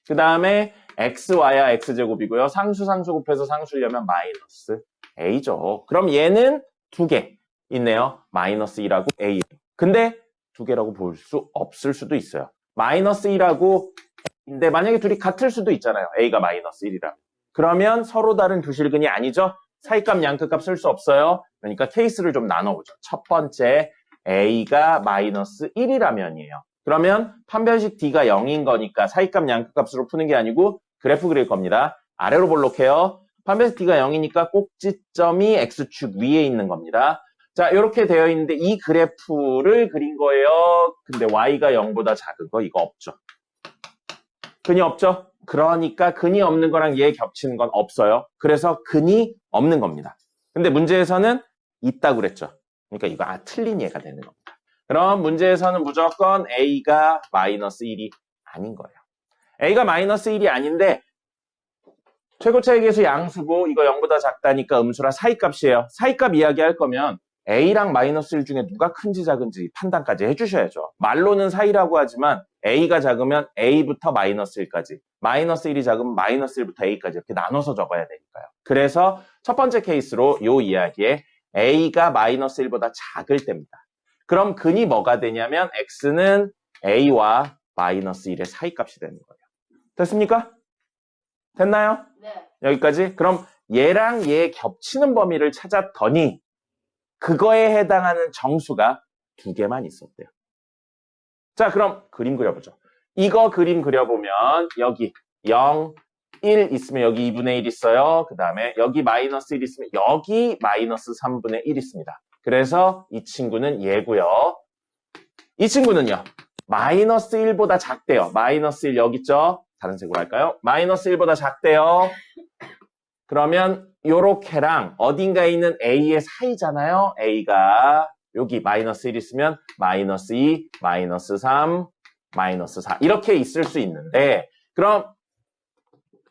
그 다음에 x와야 x제곱이고요. 상수 곱해서 상수려면 마이너스 a죠. 그럼 얘는 두 개 있네요. 마이너스 1하고 a. 근데 두 개라고 볼 수 없을 수도 있어요. 마이너스 1하고 근데 만약에 둘이 같을 수도 있잖아요. a가 마이너스 1이라. 그러면 서로 다른 두 실근이 아니죠. 사이값 양끝값 쓸 수 없어요. 그러니까 케이스를 좀 나눠보죠. 첫 번째 a가 마이너스 1이라면이에요. 그러면 판별식 d가 0인 거니까 사이값 양끝값으로 푸는 게 아니고 그래프 그릴 겁니다. 아래로 볼록해요. 판별식 d가 0이니까 꼭지점이 x축 위에 있는 겁니다. 자, 이렇게 되어 있는데 이 그래프를 그린 거예요. 근데 y가 0보다 작은 거 이거 없죠. 근이 없죠? 그러니까 근이 없는 거랑 얘 겹치는 건 없어요. 그래서 근이 없는 겁니다. 근데 문제에서는 있다고 그랬죠. 그러니까 이거 틀린 얘가 되는 겁니다. 그럼 문제에서는 무조건 a가 마이너스 1이 아닌 거예요. a가 마이너스 1이 아닌데 최고차의 계수 양수고 이거 0보다 작다니까 음수라 사이값이에요. 사이값 이야기할 거면 a랑 마이너스 1 중에 누가 큰지 작은지 판단까지 해주셔야죠. 말로는 사이라고 하지만 a가 작으면 a부터 마이너스 1까지, 마이너스 1이 작으면 마이너스 1부터 a까지 이렇게 나눠서 적어야 되니까요. 그래서 첫 번째 케이스로 이 이야기에 a가 마이너스 1보다 작을 때입니다. 그럼 근이 뭐가 되냐면 x는 a와 마이너스 1의 사이값이 되는 거예요. 됐습니까? 됐나요? 네. 여기까지? 그럼 얘랑 얘 겹치는 범위를 찾았더니 그거에 해당하는 정수가 두 개만 있었대요. 자, 그럼 그림 그려보죠. 이거 그림 그려보면 여기 0, 1 있으면 여기 2분의 1 있어요. 그 다음에 여기 마이너스 1 있으면 여기 마이너스 3분의 1 있습니다. 그래서 이 친구는 얘고요. 이 친구는요. 마이너스 1보다 작대요. 마이너스 1 여기 있죠? 다른 색으로 할까요? 마이너스 1보다 작대요. 그러면 요렇게랑 어딘가에 있는 a의 사이잖아요. a가 여기 마이너스 1 있으면 마이너스 2, 마이너스 3, 마이너스 4 이렇게 있을 수 있는데 그럼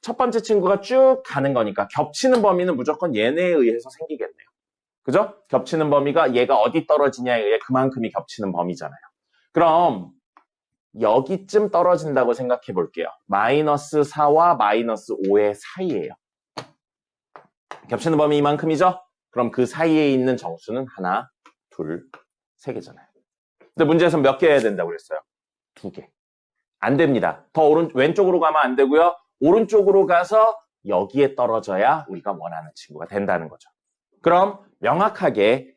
첫 번째 친구가 쭉 가는 거니까 겹치는 범위는 무조건 얘네에 의해서 생기겠네요. 그죠? 겹치는 범위가 얘가 어디 떨어지냐에 의해 그만큼이 겹치는 범위잖아요. 그럼 여기쯤 떨어진다고 생각해 볼게요. 마이너스 4와 마이너스 5의 사이예요. 겹치는 범위 이만큼이죠? 그럼 그 사이에 있는 정수는 하나, 둘, 세 개잖아요. 근데 문제에서 몇 개 해야 된다고 그랬어요? 두 개. 안 됩니다. 더 왼쪽으로 가면 안 되고요. 오른쪽으로 가서 여기에 떨어져야 우리가 원하는 친구가 된다는 거죠. 그럼 명확하게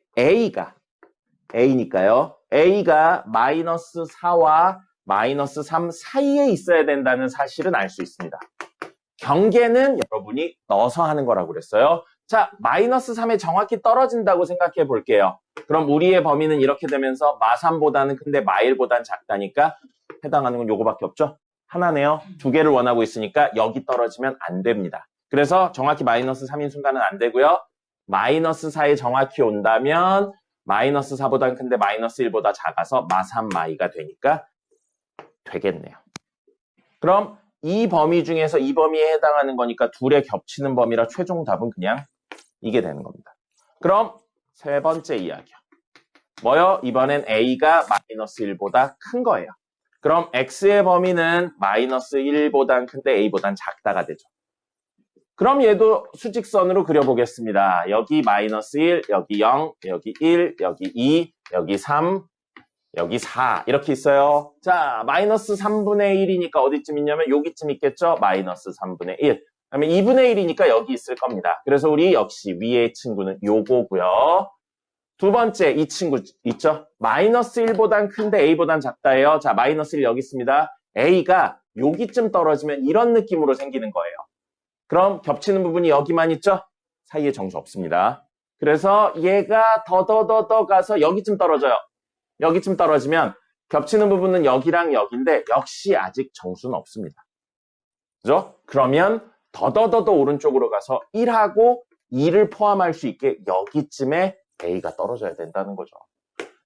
A니까요. A가 마이너스 4와 마이너스 3 사이에 있어야 된다는 사실은 알 수 있습니다. 경계는 여러분이 넣어서 하는 거라고 그랬어요. 자, 마이너스 3에 정확히 떨어진다고 생각해 볼게요. 그럼 우리의 범위는 이렇게 되면서 마3보다는 큰데 마1보다는 작다니까 해당하는 건 요거밖에 없죠? 하나네요. 두 개를 원하고 있으니까 여기 떨어지면 안 됩니다. 그래서 정확히 마이너스 3인 순간은 안 되고요. 마이너스 4에 정확히 온다면 마이너스 4보단 큰데 마이너스 1보다 작아서 마3 마이가 되니까 되겠네요. 그럼 이 범위 중에서 이 범위에 해당하는 거니까 둘의 겹치는 범위라 최종 답은 그냥 이게 되는 겁니다. 그럼 세 번째 이야기요. 뭐요? 이번엔 A가 마이너스 1보다 큰 거예요. 그럼 X의 범위는 마이너스 1보단 큰데 A보단 작다가 되죠. 그럼 얘도 수직선으로 그려보겠습니다. 여기 마이너스 1, 여기 0, 여기 1, 여기 2, 여기 3, 여기 4 이렇게 있어요. 자, 마이너스 3분의 1이니까 어디쯤 있냐면 여기쯤 있겠죠? 마이너스 3분의 1. 그다음에 2분의 1이니까 여기 있을 겁니다. 그래서 우리 역시 위의 친구는 요거고요. 두 번째 이 친구 있죠? 마이너스 1보단 큰데 A보단 작다예요. 자, 마이너스 1 여기 있습니다. A가 여기쯤 떨어지면 이런 느낌으로 생기는 거예요. 그럼 겹치는 부분이 여기만 있죠? 사이에 정수 없습니다. 그래서 얘가 더 가서 여기쯤 떨어져요. 여기쯤 떨어지면 겹치는 부분은 여기랑 여기인데 역시 아직 정수는 없습니다. 그죠? 그러면 더 오른쪽으로 가서 1하고 2를 포함할 수 있게 여기쯤에 A가 떨어져야 된다는 거죠.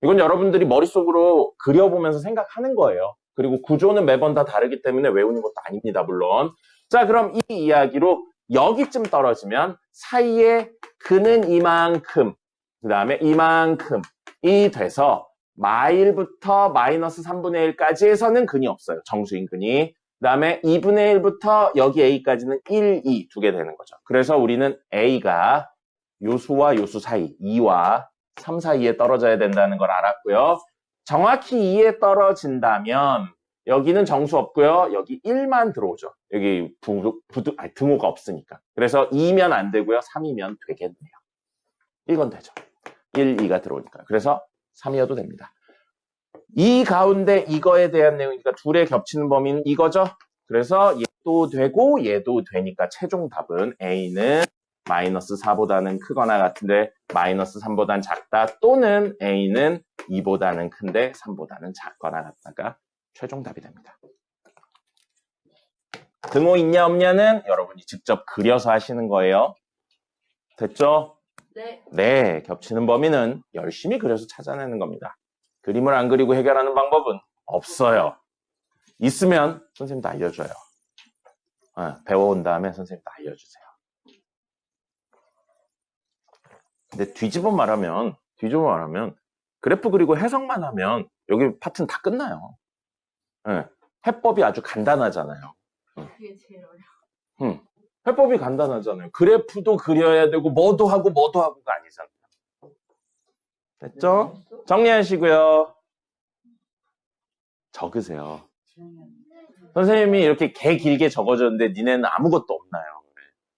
이건 여러분들이 머릿속으로 그려보면서 생각하는 거예요. 그리고 구조는 매번 다 다르기 때문에 외우는 것도 아닙니다, 물론. 자, 그럼 이 이야기로 여기쯤 떨어지면 사이에 근은 이만큼, 그 다음에 이만큼이 돼서 마1부터 마이너스 3분의 1까지 해서는 근이 없어요. 정수인 근이. 그 다음에 2분의 1부터 여기 A까지는 1, 2 두 개 되는 거죠. 그래서 우리는 A가 요수와 요수 사이, 2와 3 사이에 떨어져야 된다는 걸 알았고요. 정확히 2에 떨어진다면 여기는 정수 없고요. 여기 1만 들어오죠. 여기 등호가 없으니까. 그래서 2면 안 되고요. 3이면 되겠네요. 이건 되죠. 1, 2가 들어오니까. 그래서 3이어도 됩니다. 이 가운데 이거에 대한 내용이니까 둘의 겹치는 범위는 이거죠. 그래서 얘도 되고 얘도 되니까 최종 답은 A는 마이너스 4보다는 크거나 같은데 마이너스 3보다는 작다 또는 A는 2보다는 큰데 3보다는 작거나 같다가 최종 답이 됩니다. 등호 있냐 없냐는 여러분이 직접 그려서 하시는 거예요. 됐죠? 네. 네, 겹치는 범위는 열심히 그려서 찾아내는 겁니다. 그림을 안 그리고 해결하는 방법은 없어요. 있으면 선생님도 알려줘요. 배워온 다음에 선생님도 알려주세요. 근데 뒤집어 말하면 그래프 그리고 해석만 하면 여기 파트는 다 끝나요. 네, 해법이 아주 간단하잖아요. 그게 제일 어려워. 해법이 간단하잖아요. 그래프도 그려야 되고 뭐도 하고가 아니잖아요. 됐죠? 정리하시고요. 적으세요. 선생님이 이렇게 개 길게 적어줬는데 니네는 아무것도 없나요?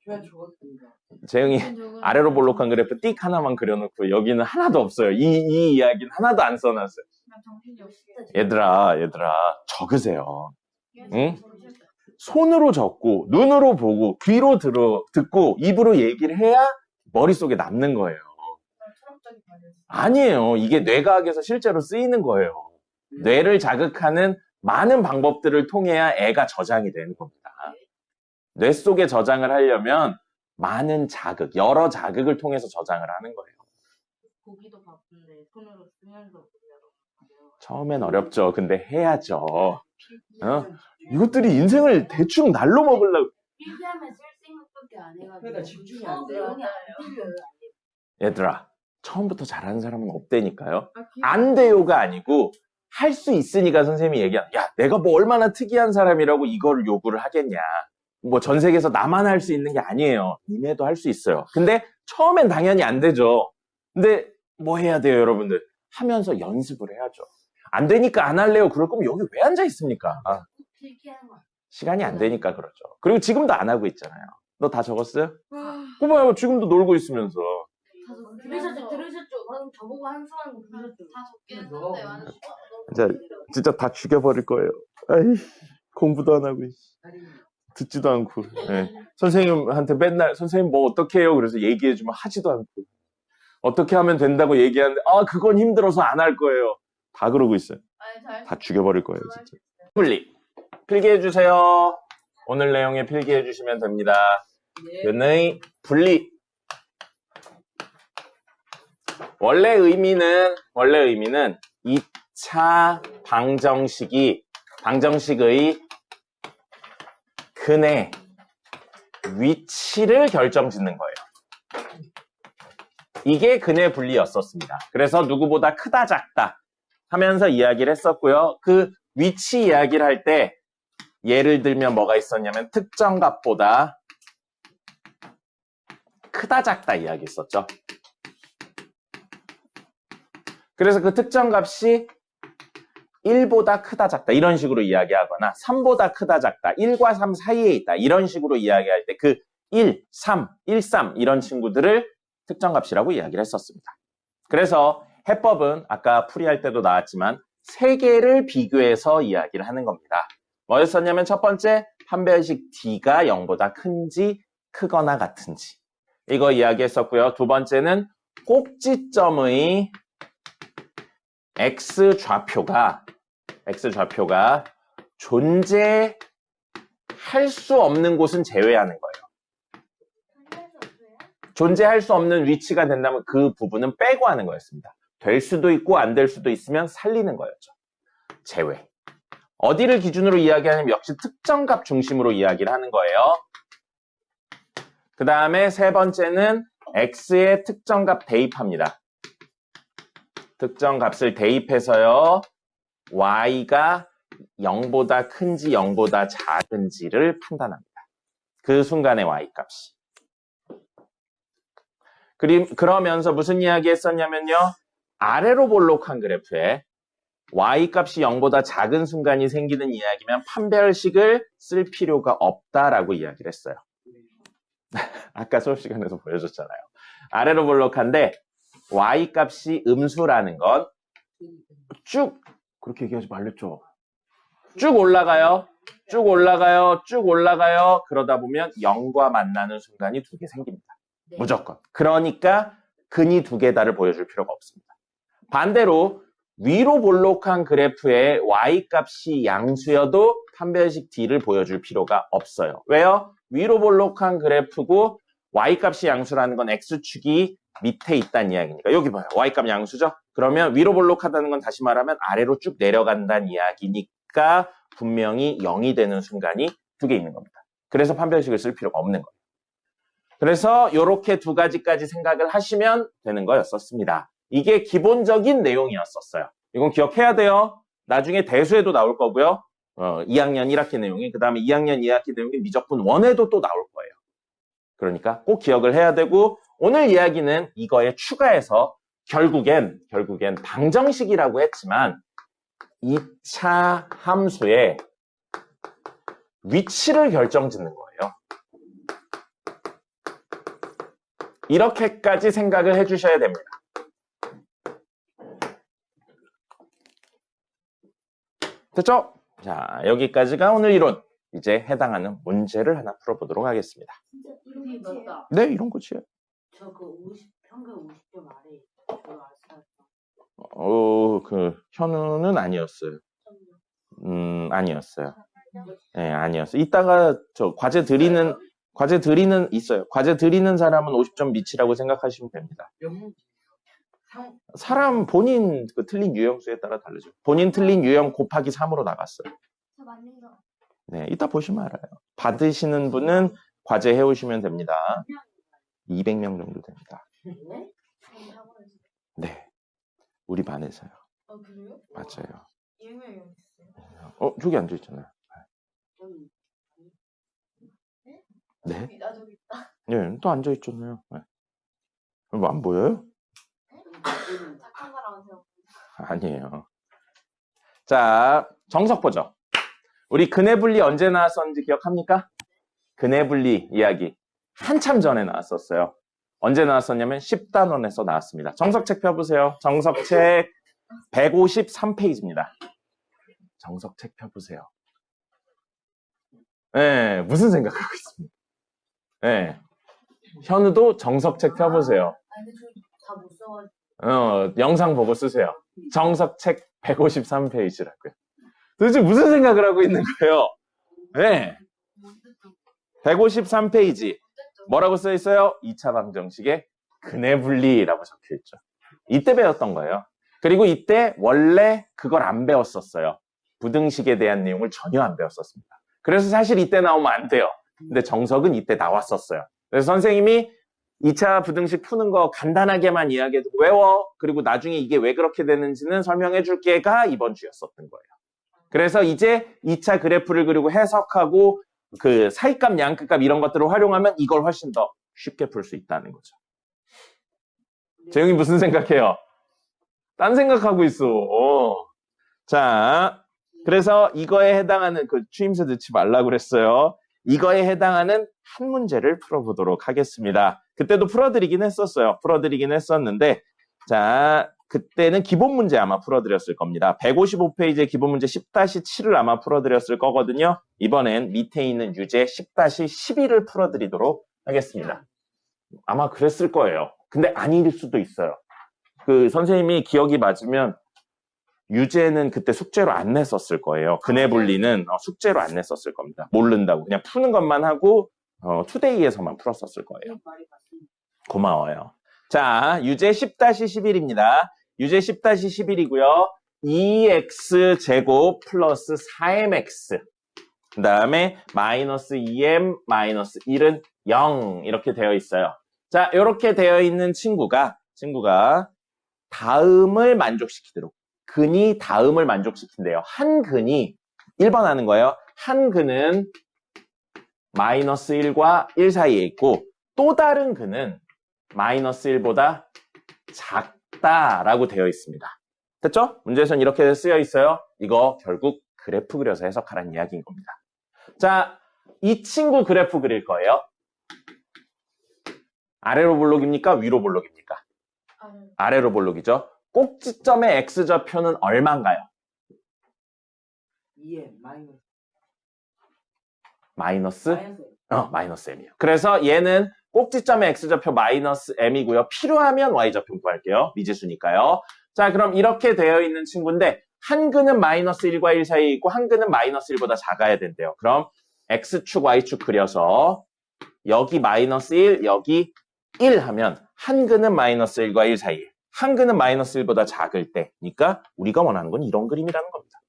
제가 적었습니다. 재영이 아래로 볼록한 그래프 띡 하나만 그려놓고 여기는 하나도 없어요. 이 이야기는 하나도 안 써놨어요. 정신이 없어. 얘들아 적으세요. 응? 손으로 적고 눈으로 보고 귀로 듣고 입으로 얘기를 해야 머릿속에 남는 거예요. 아니에요. 이게 뇌과학에서 실제로 쓰이는 거예요. 뇌를 자극하는 많은 방법들을 통해야 애가 저장이 되는 겁니다. 뇌 속에 저장을 하려면 많은 자극, 여러 자극을 통해서 저장을 하는 거예요. 보기도 바쁜데 손으로 쓰면서 보려고 하면 처음엔 어렵죠. 근데 해야죠. 이것들이 인생을 대충 날로 먹으려고. 필기하면 쓸 생각밖에 안 해가지고 그러니까 집중이 안 돼요. 내용이 안 들려요. 얘들아, 처음부터 잘하는 사람은 없다니까요. 안 돼요가 아니고 할 수 있으니까 선생님이 얘기하는, 야, 내가 뭐 얼마나 특이한 사람이라고 이거를 요구를 하겠냐. 뭐 전 세계에서 나만 할 수 있는 게 아니에요. 니네도 할 수 있어요. 근데 처음엔 당연히 안 되죠. 근데 뭐 해야 돼요, 여러분들? 하면서 연습을 해야죠. 안 되니까 안 할래요. 그럴 거면 여기 왜 앉아 있습니까? 필기하는 거. 시간이 안 되니까 그러죠. 그리고 지금도 안 하고 있잖아요. 너 다 적었어요? 그봐요, 지금도 놀고 있으면서. 들으셨죠? 방금 저보고 한수하는 거 들으셨죠? 다 적게 했는데 완전 진짜 다 죽여버릴 거예요. 아이, 공부도 안 하고 듣지도 않고. 네. 선생님한테 맨날 선생님 뭐 어떻게 해요? 그래서 얘기해주면 하지도 않고. 어떻게 하면 된다고 얘기하는데 그건 힘들어서 안 할 거예요. 다 그러고 있어요. 다 죽여버릴 거예요, 진짜. 분리 필기해주세요. 오늘 내용에 필기해주시면 됩니다. 네. 근의 분리. 원래 의미는 2차 방정식의 근의 위치를 결정짓는 거예요. 이게 근의 분리였었습니다. 그래서 누구보다 크다 작다 하면서 이야기를 했었고요. 그 위치 이야기를 할 때 예를 들면 뭐가 있었냐면 특정 값보다 크다 작다 이야기했었죠. 그래서 그 특정 값이 1보다 크다 작다 이런 식으로 이야기하거나 3보다 크다 작다 1과 3 사이에 있다 이런 식으로 이야기할 때 그 1, 3, 1, 3 이런 친구들을 특정 값이라고 이야기를 했었습니다. 그래서 해법은 아까 풀이할 때도 나왔지만 세 개를 비교해서 이야기를 하는 겁니다. 뭐였었냐면 첫 번째 판별식 D가 0보다 큰지 크거나 같은지 이거 이야기했었고요. 두 번째는 꼭지점의 X좌표가 존재할 수 없는 곳은 제외하는 거예요. 존재할 수 없는 위치가 된다면 그 부분은 빼고 하는 거였습니다. 될 수도 있고 안 될 수도 있으면 살리는 거였죠. 제외. 어디를 기준으로 이야기하냐면 역시 특정 값 중심으로 이야기를 하는 거예요. 그 다음에 세 번째는 X의 특정 값 대입합니다. 특정 값을 대입해서요. Y가 0보다 큰지 0보다 작은지를 판단합니다. 그 순간의 Y 값이. 그러면서 무슨 이야기 했었냐면요. 아래로 볼록한 그래프에 Y값이 0보다 작은 순간이 생기는 이야기면 판별식을 쓸 필요가 없다라고 이야기를 했어요. 아까 수업 시간에서 보여줬잖아요. 아래로 볼록한데 Y값이 음수라는 건 쭉 그렇게 얘기하지 말랬죠. 쭉 올라가요. 쭉 올라가요. 쭉 올라가요. 그러다 보면 0과 만나는 순간이 두 개 생깁니다. 네. 무조건. 그러니까 근이 두 개다를 보여줄 필요가 없습니다. 반대로 위로 볼록한 그래프에 Y값이 양수여도 판별식 D를 보여줄 필요가 없어요. 왜요? 위로 볼록한 그래프고 Y값이 양수라는 건 X축이 밑에 있다는 이야기니까. 여기 봐요. Y값 양수죠? 그러면 위로 볼록하다는 건 다시 말하면 아래로 쭉 내려간다는 이야기니까 분명히 0이 되는 순간이 두 개 있는 겁니다. 그래서 판별식을 쓸 필요가 없는 거예요. 그래서 이렇게 두 가지까지 생각을 하시면 되는 거였었습니다. 이게 기본적인 내용이었었어요. 이건 기억해야 돼요. 나중에 대수에도 나올 거고요. 2학년 1학기 내용이, 그 다음에 2학년 2학기 내용이 미적분 1에도 또 나올 거예요. 그러니까 꼭 기억을 해야 되고, 오늘 이야기는 이거에 추가해서 결국엔 방정식이라고 했지만 2차 함수의 위치를 결정짓는 거예요. 이렇게까지 생각을 해주셔야 됩니다. 됐죠? 자, 여기까지가 오늘 이론. 이제 해당하는 문제를 하나 풀어보도록 하겠습니다. 진짜 이름이 맞다. 네, 이런 거지요. 저그 평균 50점 아래 저거 아시죠? 현우는 아니었어요. 아니었어요. 네, 아니었어요. 이따가 과제 드리는 있어요. 과제 드리는 사람은 50점 미치라고 생각하시면 됩니다. 사람 본인 틀린 유형수에 따라 다르죠. 본인 틀린 유형 곱하기 3으로 나갔어요. 저 맞는 거. 네, 이따 보시면 알아요. 받으시는 분은 과제 해오시면 됩니다. 200명 정도 됩니다. 네? 네, 우리 반에서요. 그래요? 맞아요. 200명이 어딨어요? 저기 앉아있잖아요. 네? 나 저기 있다. 네, 또 앉아있잖아요. 네. 뭐 안 보여요? 착한 거라고 생각. 아니에요. 자, 정석 보죠. 우리 근의 분리 언제 나왔었는지 기억합니까? 근의 분리 이야기 한참 전에 나왔었어요. 언제 나왔었냐면 10단원에서 나왔습니다. 정석책 펴보세요. 정석책 153페이지입니다. 정석책 펴보세요. 네, 무슨 생각하고 있습니까? 네, 현우도 정석책 펴보세요. 근데 저 다 못 써가지고. 영상 보고 쓰세요. 정석책 153페이지라고요. 도대체 무슨 생각을 하고 있는 거예요? 네. 153페이지. 뭐라고 써 있어요? 2차 방정식의 근의 분리라고 적혀 있죠. 이때 배웠던 거예요. 그리고 이때 원래 그걸 안 배웠었어요. 부등식에 대한 내용을 전혀 안 배웠었습니다. 그래서 사실 이때 나오면 안 돼요. 근데 정석은 이때 나왔었어요. 그래서 선생님이 2차 부등식 푸는 거 간단하게만 이야기해도 외워. 그리고 나중에 이게 왜 그렇게 되는지는 설명해 줄게가 이번 주였었던 거예요. 그래서 이제 2차 그래프를 그리고 해석하고 그 사이값, 양극값 이런 것들을 활용하면 이걸 훨씬 더 쉽게 풀 수 있다는 거죠. 재영이 무슨 생각해요? 딴 생각하고 있어. 자, 그래서 이거에 해당하는 그 추임새 넣지 말라고 그랬어요. 이거에 해당하는 한 문제를 풀어보도록 하겠습니다. 그때도 풀어드리긴 했었는데, 자, 그때는 기본 문제 아마 풀어드렸을 겁니다. 155페이지의 기본 문제 10-7을 아마 풀어드렸을 거거든요. 이번엔 밑에 있는 유제 10-11을 풀어드리도록 하겠습니다. 아마 그랬을 거예요. 근데 아닐 수도 있어요. 그 선생님이 기억이 맞으면 유제는 그때 숙제로 안 냈었을 거예요. 근해 분리는 숙제로 안 냈었을 겁니다. 모른다고. 그냥 푸는 것만 하고 투데이에서만 풀었었을 거예요. 고마워요. 자, 유제 10-11입니다. 유제 10-11이고요. 2x 제곱 플러스 4mx 그 다음에 마이너스 2m 마이너스 1은 0 이렇게 되어 있어요. 자, 이렇게 되어 있는 친구가 다음을 만족시키도록 근이 다음을 만족시킨대요. 한 근이 1번 하는 거예요. 한 근은 마이너스 1과 1 사이에 있고 또 다른 근은 마이너스 1보다 작다라고 되어 있습니다. 됐죠? 문제에서는 이렇게 쓰여 있어요. 이거 결국 그래프 그려서 해석하라는 이야기인 겁니다. 자, 이 친구 그래프 그릴 거예요. 아래로 볼록입니까? 위로 볼록입니까? 아래로 볼록이죠. 꼭지점의 x좌표는 얼마인가요? 2m 마이너스 m이에요. 그래서 얘는 꼭지점의 x좌표 마이너스 m이고요. 필요하면 y좌표 구할게요. 미지수니까요. 자, 그럼 이렇게 되어 있는 친구인데 한 근은 마이너스 1과 1 사이에 있고 한 근은 마이너스 1보다 작아야 된대요. 그럼 x축, y축 그려서 여기 마이너스 1, 여기 1 하면 한 근은 마이너스 1과 1 사이에 한 근은 마이너스 1보다 작을 때니까 우리가 원하는 건 이런 그림이라는 겁니다.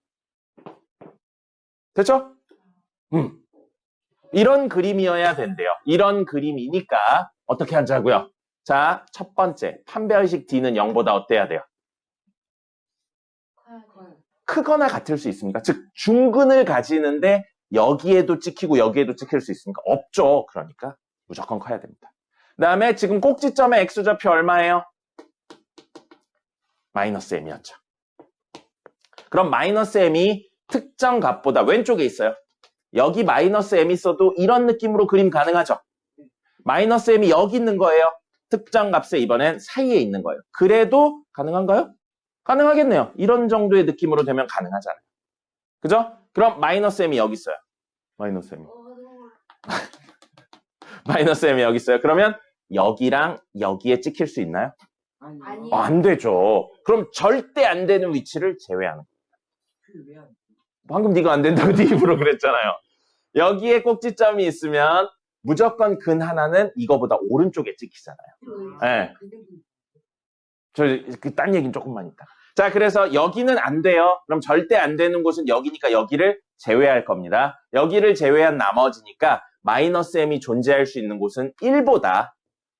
됐죠? 이런 그림이어야 된대요. 이런 그림이니까 어떻게 하자고요? 자, 첫 번째 판별식 D는 0보다 어때야 돼요? 크거나 같을 수 있습니까? 즉 중근을 가지는데 여기에도 찍히고 여기에도 찍힐 수 있습니까? 없죠. 그러니까 무조건 커야 됩니다. 그 다음에 지금 꼭지점의 x좌표 얼마예요? 마이너스 m이었죠. 그럼 마이너스 m이 특정 값보다 왼쪽에 있어요. 여기 마이너스 m 있어도 이런 느낌으로 그림 가능하죠. 마이너스 m이 여기 있는 거예요. 특정 값에 이번엔 사이에 있는 거예요. 그래도 가능한가요? 가능하겠네요. 이런 정도의 느낌으로 되면 가능하잖아요. 그죠? 그럼 마이너스 m이 여기 있어요. 마이너스 m이. 마이너스 m이 여기 있어요. 그러면 여기랑 여기에 찍힐 수 있나요? 아니요. 안 되죠. 그럼 절대 안 되는 위치를 제외하는 거예요. 방금 네가 안 된다고 네 입으로 그랬잖아요. 여기에 꼭지점이 있으면 무조건 근 하나는 이거보다 오른쪽에 찍히잖아요. 네. 딴 얘기는 조금만 있다. 자, 그래서 여기는 안 돼요. 그럼 절대 안 되는 곳은 여기니까 여기를 제외할 겁니다. 여기를 제외한 나머지니까 마이너스 m이 존재할 수 있는 곳은 1보다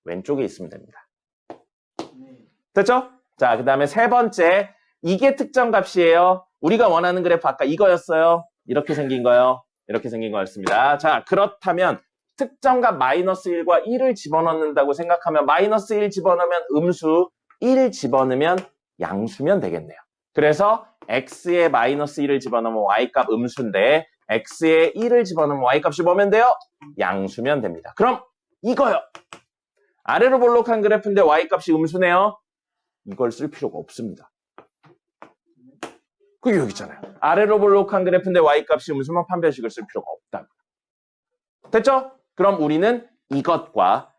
왼쪽에 있으면 됩니다. 됐죠? 자, 그 다음에 세 번째, 이게 특정 값이에요. 우리가 원하는 그래프 아까 이거였어요. 이렇게 생긴 거요. 이렇게 생긴 거였습니다. 자, 그렇다면 특정값 마이너스 1과 1을 집어넣는다고 생각하면 마이너스 1 집어넣으면 음수, 1 집어넣으면 양수면 되겠네요. 그래서 x에 마이너스 1을 집어넣으면 y값 음수인데 x에 1을 집어넣으면 y값이 뭐면 돼요? 양수면 됩니다. 그럼 이거요. 아래로 볼록한 그래프인데 y값이 음수네요. 이걸 쓸 필요가 없습니다. 그게 여기 있잖아요. 아래로 볼록한 그래프인데 y값이 음수면 판별식을 쓸 필요가 없다. 됐죠? 그럼 우리는 이것과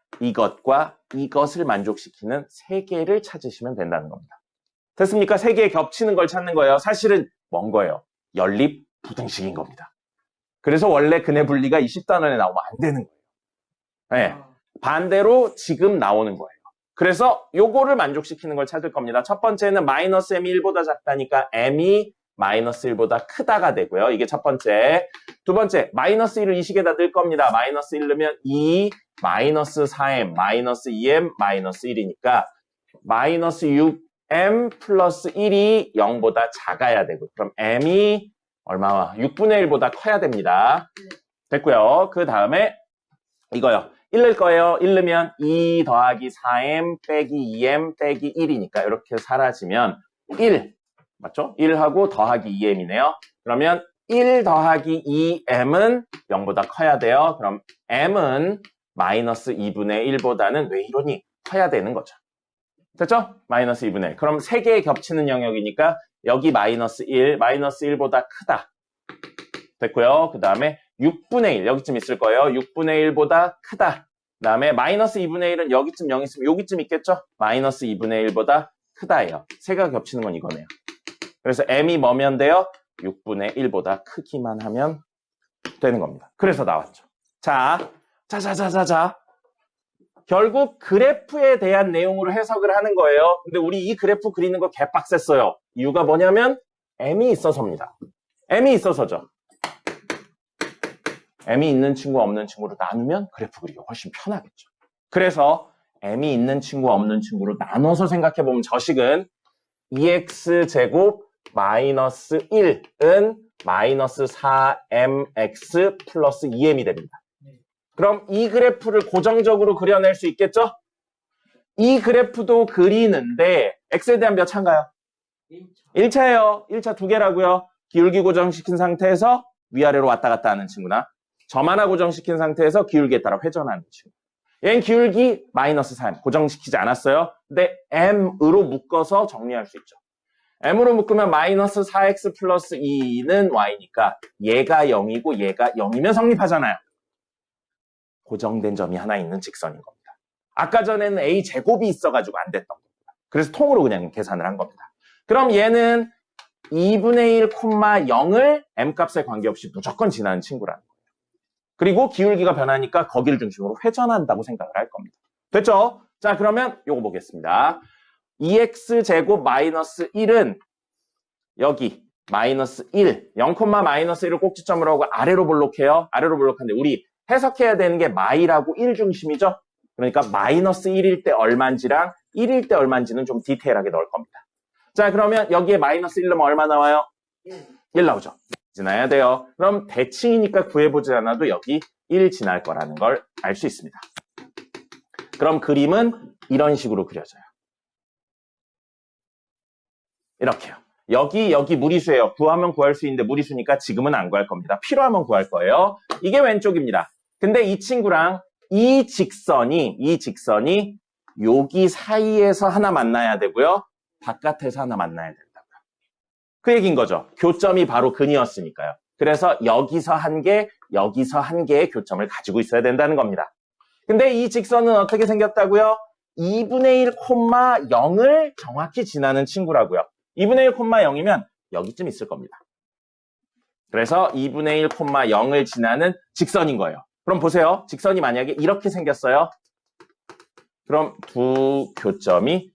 이것을 만족시키는 세 개를 찾으시면 된다는 겁니다. 됐습니까? 세 개 겹치는 걸 찾는 거예요. 사실은 뭔 거예요? 연립 부등식인 겁니다. 그래서 원래 근해 분리가 20단원에 나오면 안 되는 거예요. 네. 반대로 지금 나오는 거예요. 그래서 요거를 만족시키는 걸 찾을 겁니다. 첫 번째는 마이너스 m이 1보다 작다니까 m이 마이너스 1보다 크다가 되고요. 이게 첫 번째. 두 번째, 마이너스 1을 이 식에다 넣을 겁니다. 마이너스 1 넣으면 2, 마이너스 4m, 마이너스 2m, 마이너스 1이니까 마이너스 6m 플러스 1이 0보다 작아야 되고 그럼 m이 얼마와? 6분의 1보다 커야 됩니다. 됐고요. 그 다음에 이거요. 1 넣을 거예요. 1 넣으면 2 더하기 4m 빼기 2m 빼기 1이니까 이렇게 사라지면 1, 맞죠? 1하고 더하기 2m이네요. 그러면 1 더하기 2m은 0보다 커야 돼요. 그럼 m은 마이너스 2분의 1보다는 왜 이러니? 커야 되는 거죠. 됐죠? 마이너스 2분의 1. 그럼 3개 겹치는 영역이니까 여기 마이너스 1, 마이너스 1보다 크다. 됐고요. 그 다음에 6분의 1, 여기쯤 있을 거예요. 6분의 1보다 크다. 그 다음에 마이너스 2분의 1은 여기쯤 0 있으면 여기쯤 있겠죠? 마이너스 2분의 1보다 크다예요. 3개가 겹치는 건 이거네요. 그래서 m이 뭐면 돼요? 6분의 1보다 크기만 하면 되는 겁니다. 그래서 나왔죠. 자. 결국 그래프에 대한 내용으로 해석을 하는 거예요. 근데 우리 이 그래프 그리는 거 개빡셌어요. 이유가 뭐냐면 m이 있어서입니다. m이 있어서죠. m이 있는 친구 없는 친구로 나누면 그래프 그리기가 훨씬 편하겠죠. 그래서 m이 있는 친구 없는 친구로 나눠서 생각해보면 저 식은 2x제곱 마이너스 1은 마이너스 4mx 플러스 2m이 됩니다. 그럼 이 그래프를 고정적으로 그려낼 수 있겠죠? 이 그래프도 그리는데 x에 대한 몇 차인가요? 1차예요. 1차 2개라고요. 기울기 고정시킨 상태에서 위아래로 왔다 갔다 하는 친구나 점 하나 고정시킨 상태에서 기울기에 따라 회전하는 친구. 얘는 기울기 마이너스 3 고정시키지 않았어요. 근데 m으로 묶어서 정리할 수 있죠. m으로 묶으면 마이너스 4x 플러스 2는 y니까 얘가 0이고 얘가 0이면 성립하잖아요. 고정된 점이 하나 있는 직선인 겁니다. 아까 전에는 a 제곱이 있어가지고 안 됐던 겁니다. 그래서 통으로 그냥 계산을 한 겁니다. 그럼 얘는 2분의 1, 0을 m값에 관계없이 무조건 지나는 친구라는 거예요. 그리고 기울기가 변하니까 거기를 중심으로 회전한다고 생각을 할 겁니다. 됐죠? 자, 그러면 요거 보겠습니다. 2x제곱 마이너스 1은 여기 마이너스 1, 0, 마이너스 1을 꼭지점으로 하고 아래로 볼록해요. 아래로 볼록한데 우리 해석해야 되는 게 마이라고 1 중심이죠. 그러니까 마이너스 1일 때 얼마인지랑 1일 때 얼마인지는 좀 디테일하게 넣을 겁니다. 자, 그러면 여기에 마이너스 1 넣으면 얼마 나와요? 1 나오죠. 지나야 돼요. 그럼 대칭이니까 구해보지 않아도 여기 1 지날 거라는 걸 알 수 있습니다. 그럼 그림은 이런 식으로 그려져요. 이렇게요. 여기 무리수예요. 구하면 구할 수 있는데 무리수니까 지금은 안 구할 겁니다. 필요하면 구할 거예요. 이게 왼쪽입니다. 근데 이 친구랑 이 직선이 여기 사이에서 하나 만나야 되고요. 바깥에서 하나 만나야 된다고요. 그 얘기인 거죠. 교점이 바로 근이었으니까요. 그래서 여기서 한 개, 여기서 한 개의 교점을 가지고 있어야 된다는 겁니다. 근데 이 직선은 어떻게 생겼다고요? 2분의 1, 0을 정확히 지나는 친구라고요. 2분의 1, 0이면 여기쯤 있을 겁니다. 그래서 2분의 1, 0을 지나는 직선인 거예요. 그럼 보세요. 직선이 만약에 이렇게 생겼어요. 그럼 두 교점이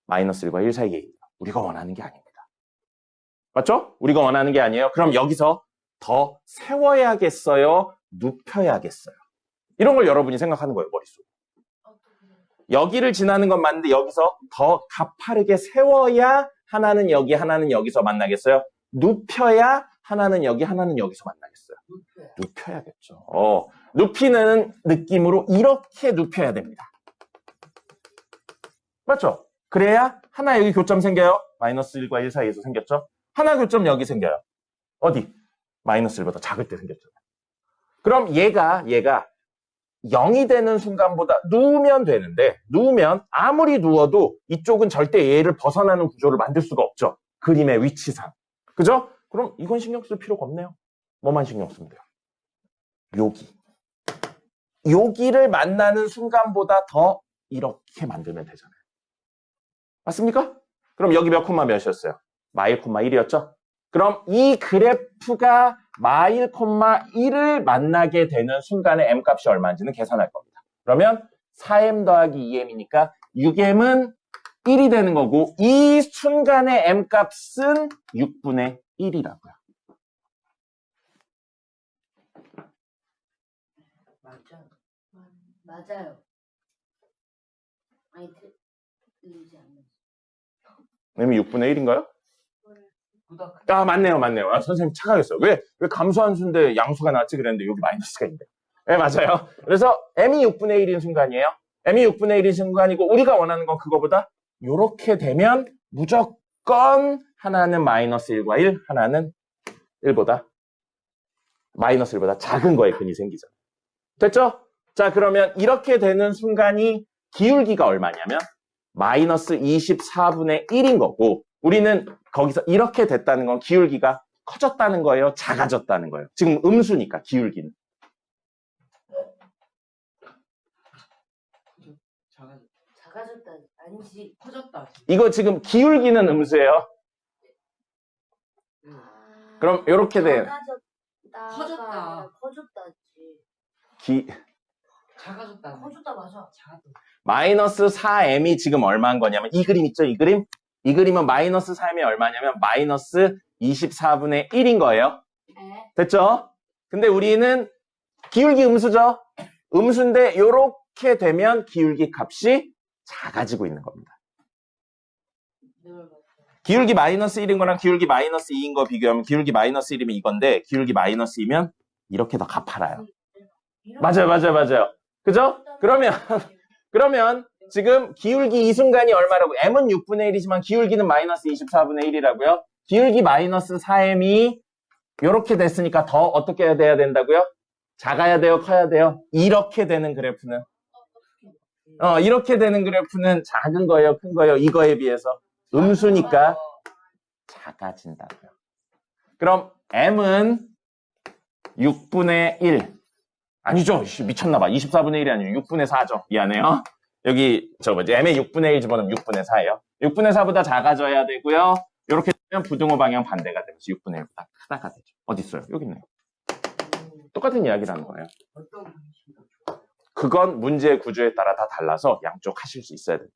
마이너스 1과 1 사이에 있다. 우리가 원하는 게 아닙니다. 맞죠? 우리가 원하는 게 아니에요. 그럼 여기서 더 세워야겠어요? 눕혀야겠어요? 이런 걸 여러분이 생각하는 거예요. 머릿속에. 여기를 지나는 건 맞는데 여기서 더 가파르게 세워야 하나는 여기, 하나는 여기서 만나겠어요? 눕혀야 하나는 여기, 하나는 여기서 만나겠어요? 눕혀야겠죠. 눕히는 느낌으로 이렇게 눕혀야 됩니다. 맞죠? 그래야 하나 여기 교점 생겨요. 마이너스 1과 1 사이에서 생겼죠? 하나 교점 여기 생겨요. 어디? 마이너스 1보다 작을 때 생겼잖아요. 그럼 얘가 0이 되는 순간보다 누우면 되는데 누우면 아무리 누워도 이쪽은 절대 얘를 벗어나는 구조를 만들 수가 없죠. 그림의 위치상. 그죠? 그럼 이건 신경 쓸 필요가 없네요. 뭐만 신경 쓰면 돼요? 여기를 만나는 순간보다 더 이렇게 만들면 되잖아요. 맞습니까? 그럼 여기 몇 콤마 몇이었어요? 마일 콤마 1이었죠? 그럼 이 그래프가 마일 콤마 1을 만나게 되는 순간에 m값이 얼마인지는 계산할 겁니다. 그러면 4m 더하기 2m이니까 6m은 1이 되는 거고 이 순간의 m 값은 6분의 1이라고요. 맞죠? 맞아요. 아니, 들리지 않는. m이 6분의 1인가요? 보다 아, 맞네요. 아, 선생님 착각했어요. 왜 감수함수인데 양수가 나왔지 그랬는데 여기 마이너스가 있네. 네, 맞아요. 그래서 m이 6분의 1인 순간이에요. m이 6분의 1인 순간이고 우리가 원하는 건 그거보다 요렇게 되면 무조건 하나는 마이너스 1과 1, 하나는 1보다 마이너스 1보다 작은 거에 근이 생기죠. 됐죠? 자, 그러면 이렇게 되는 순간이 기울기가 얼마냐면 마이너스 24분의 1인 거고 우리는 거기서 이렇게 됐다는 건 기울기가 커졌다는 거예요? 작아졌다는 거예요? 지금 음수니까 기울기는. 작아졌다. 작아졌다. 아니지. 커졌다. 이거 지금 기울기는 음수예요. 그럼 이렇게 돼. 작아졌다. 커졌다. 커졌다지. 작아졌다. 커졌다 맞아. 작았다. 마이너스 4m이 지금 얼마인 거냐면 이 그림 있죠? 이 그림? 이 그림은 마이너스 4m이 얼마냐면 마이너스 24분의 1인 거예요. 에? 됐죠? 근데 우리는 기울기 음수죠? 음수인데 이렇게 되면 기울기 값이 작아지고 있는 겁니다. 기울기 마이너스 1인 거랑 기울기 마이너스 2인 거 비교하면 기울기 마이너스 1이면 이건데 기울기 마이너스 2면 이렇게 더 가파라요. 맞아요. 그죠? 그러면 지금 기울기 이 순간이 얼마라고? m은 6분의 1이지만 기울기는 마이너스 24분의 1이라고요. 기울기 마이너스 4m이 이렇게 됐으니까 더 어떻게 해야 된다고요? 작아야 돼요? 커야 돼요? 이렇게 되는 그래프는 이렇게 되는 그래프는 작은 거예요? 큰 거예요? 이거에 비해서 음수니까 작아진다고요. 그럼 m은 6분의 1 아니죠? 미쳤나봐. 24분의 1이 아니고 6분의 4죠. 미안해요. 여기 m의 6분의 1 집어넣으면 6분의 4예요. 6분의 4보다 작아져야 되고요. 이렇게 되면 부등호 방향 반대가 되면서 6분의 1보다 크다가 되죠. 어디 있어요? 여기 있네요. 똑같은 이야기라는 거예요. 어떤 방식이 더 좋아요? 그건 문제의 구조에 따라 다 달라서 양쪽 하실 수 있어야 돼요.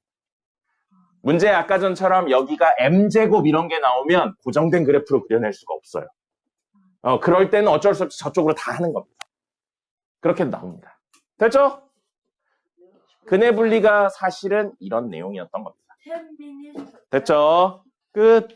문제 아까 전처럼 여기가 m제곱 이런 게 나오면 고정된 그래프로 그려낼 수가 없어요. 그럴 때는 어쩔 수 없이 저쪽으로 다 하는 겁니다. 그렇게 나옵니다. 됐죠? 근해 분리가 사실은 이런 내용이었던 겁니다. 됐죠? 끝.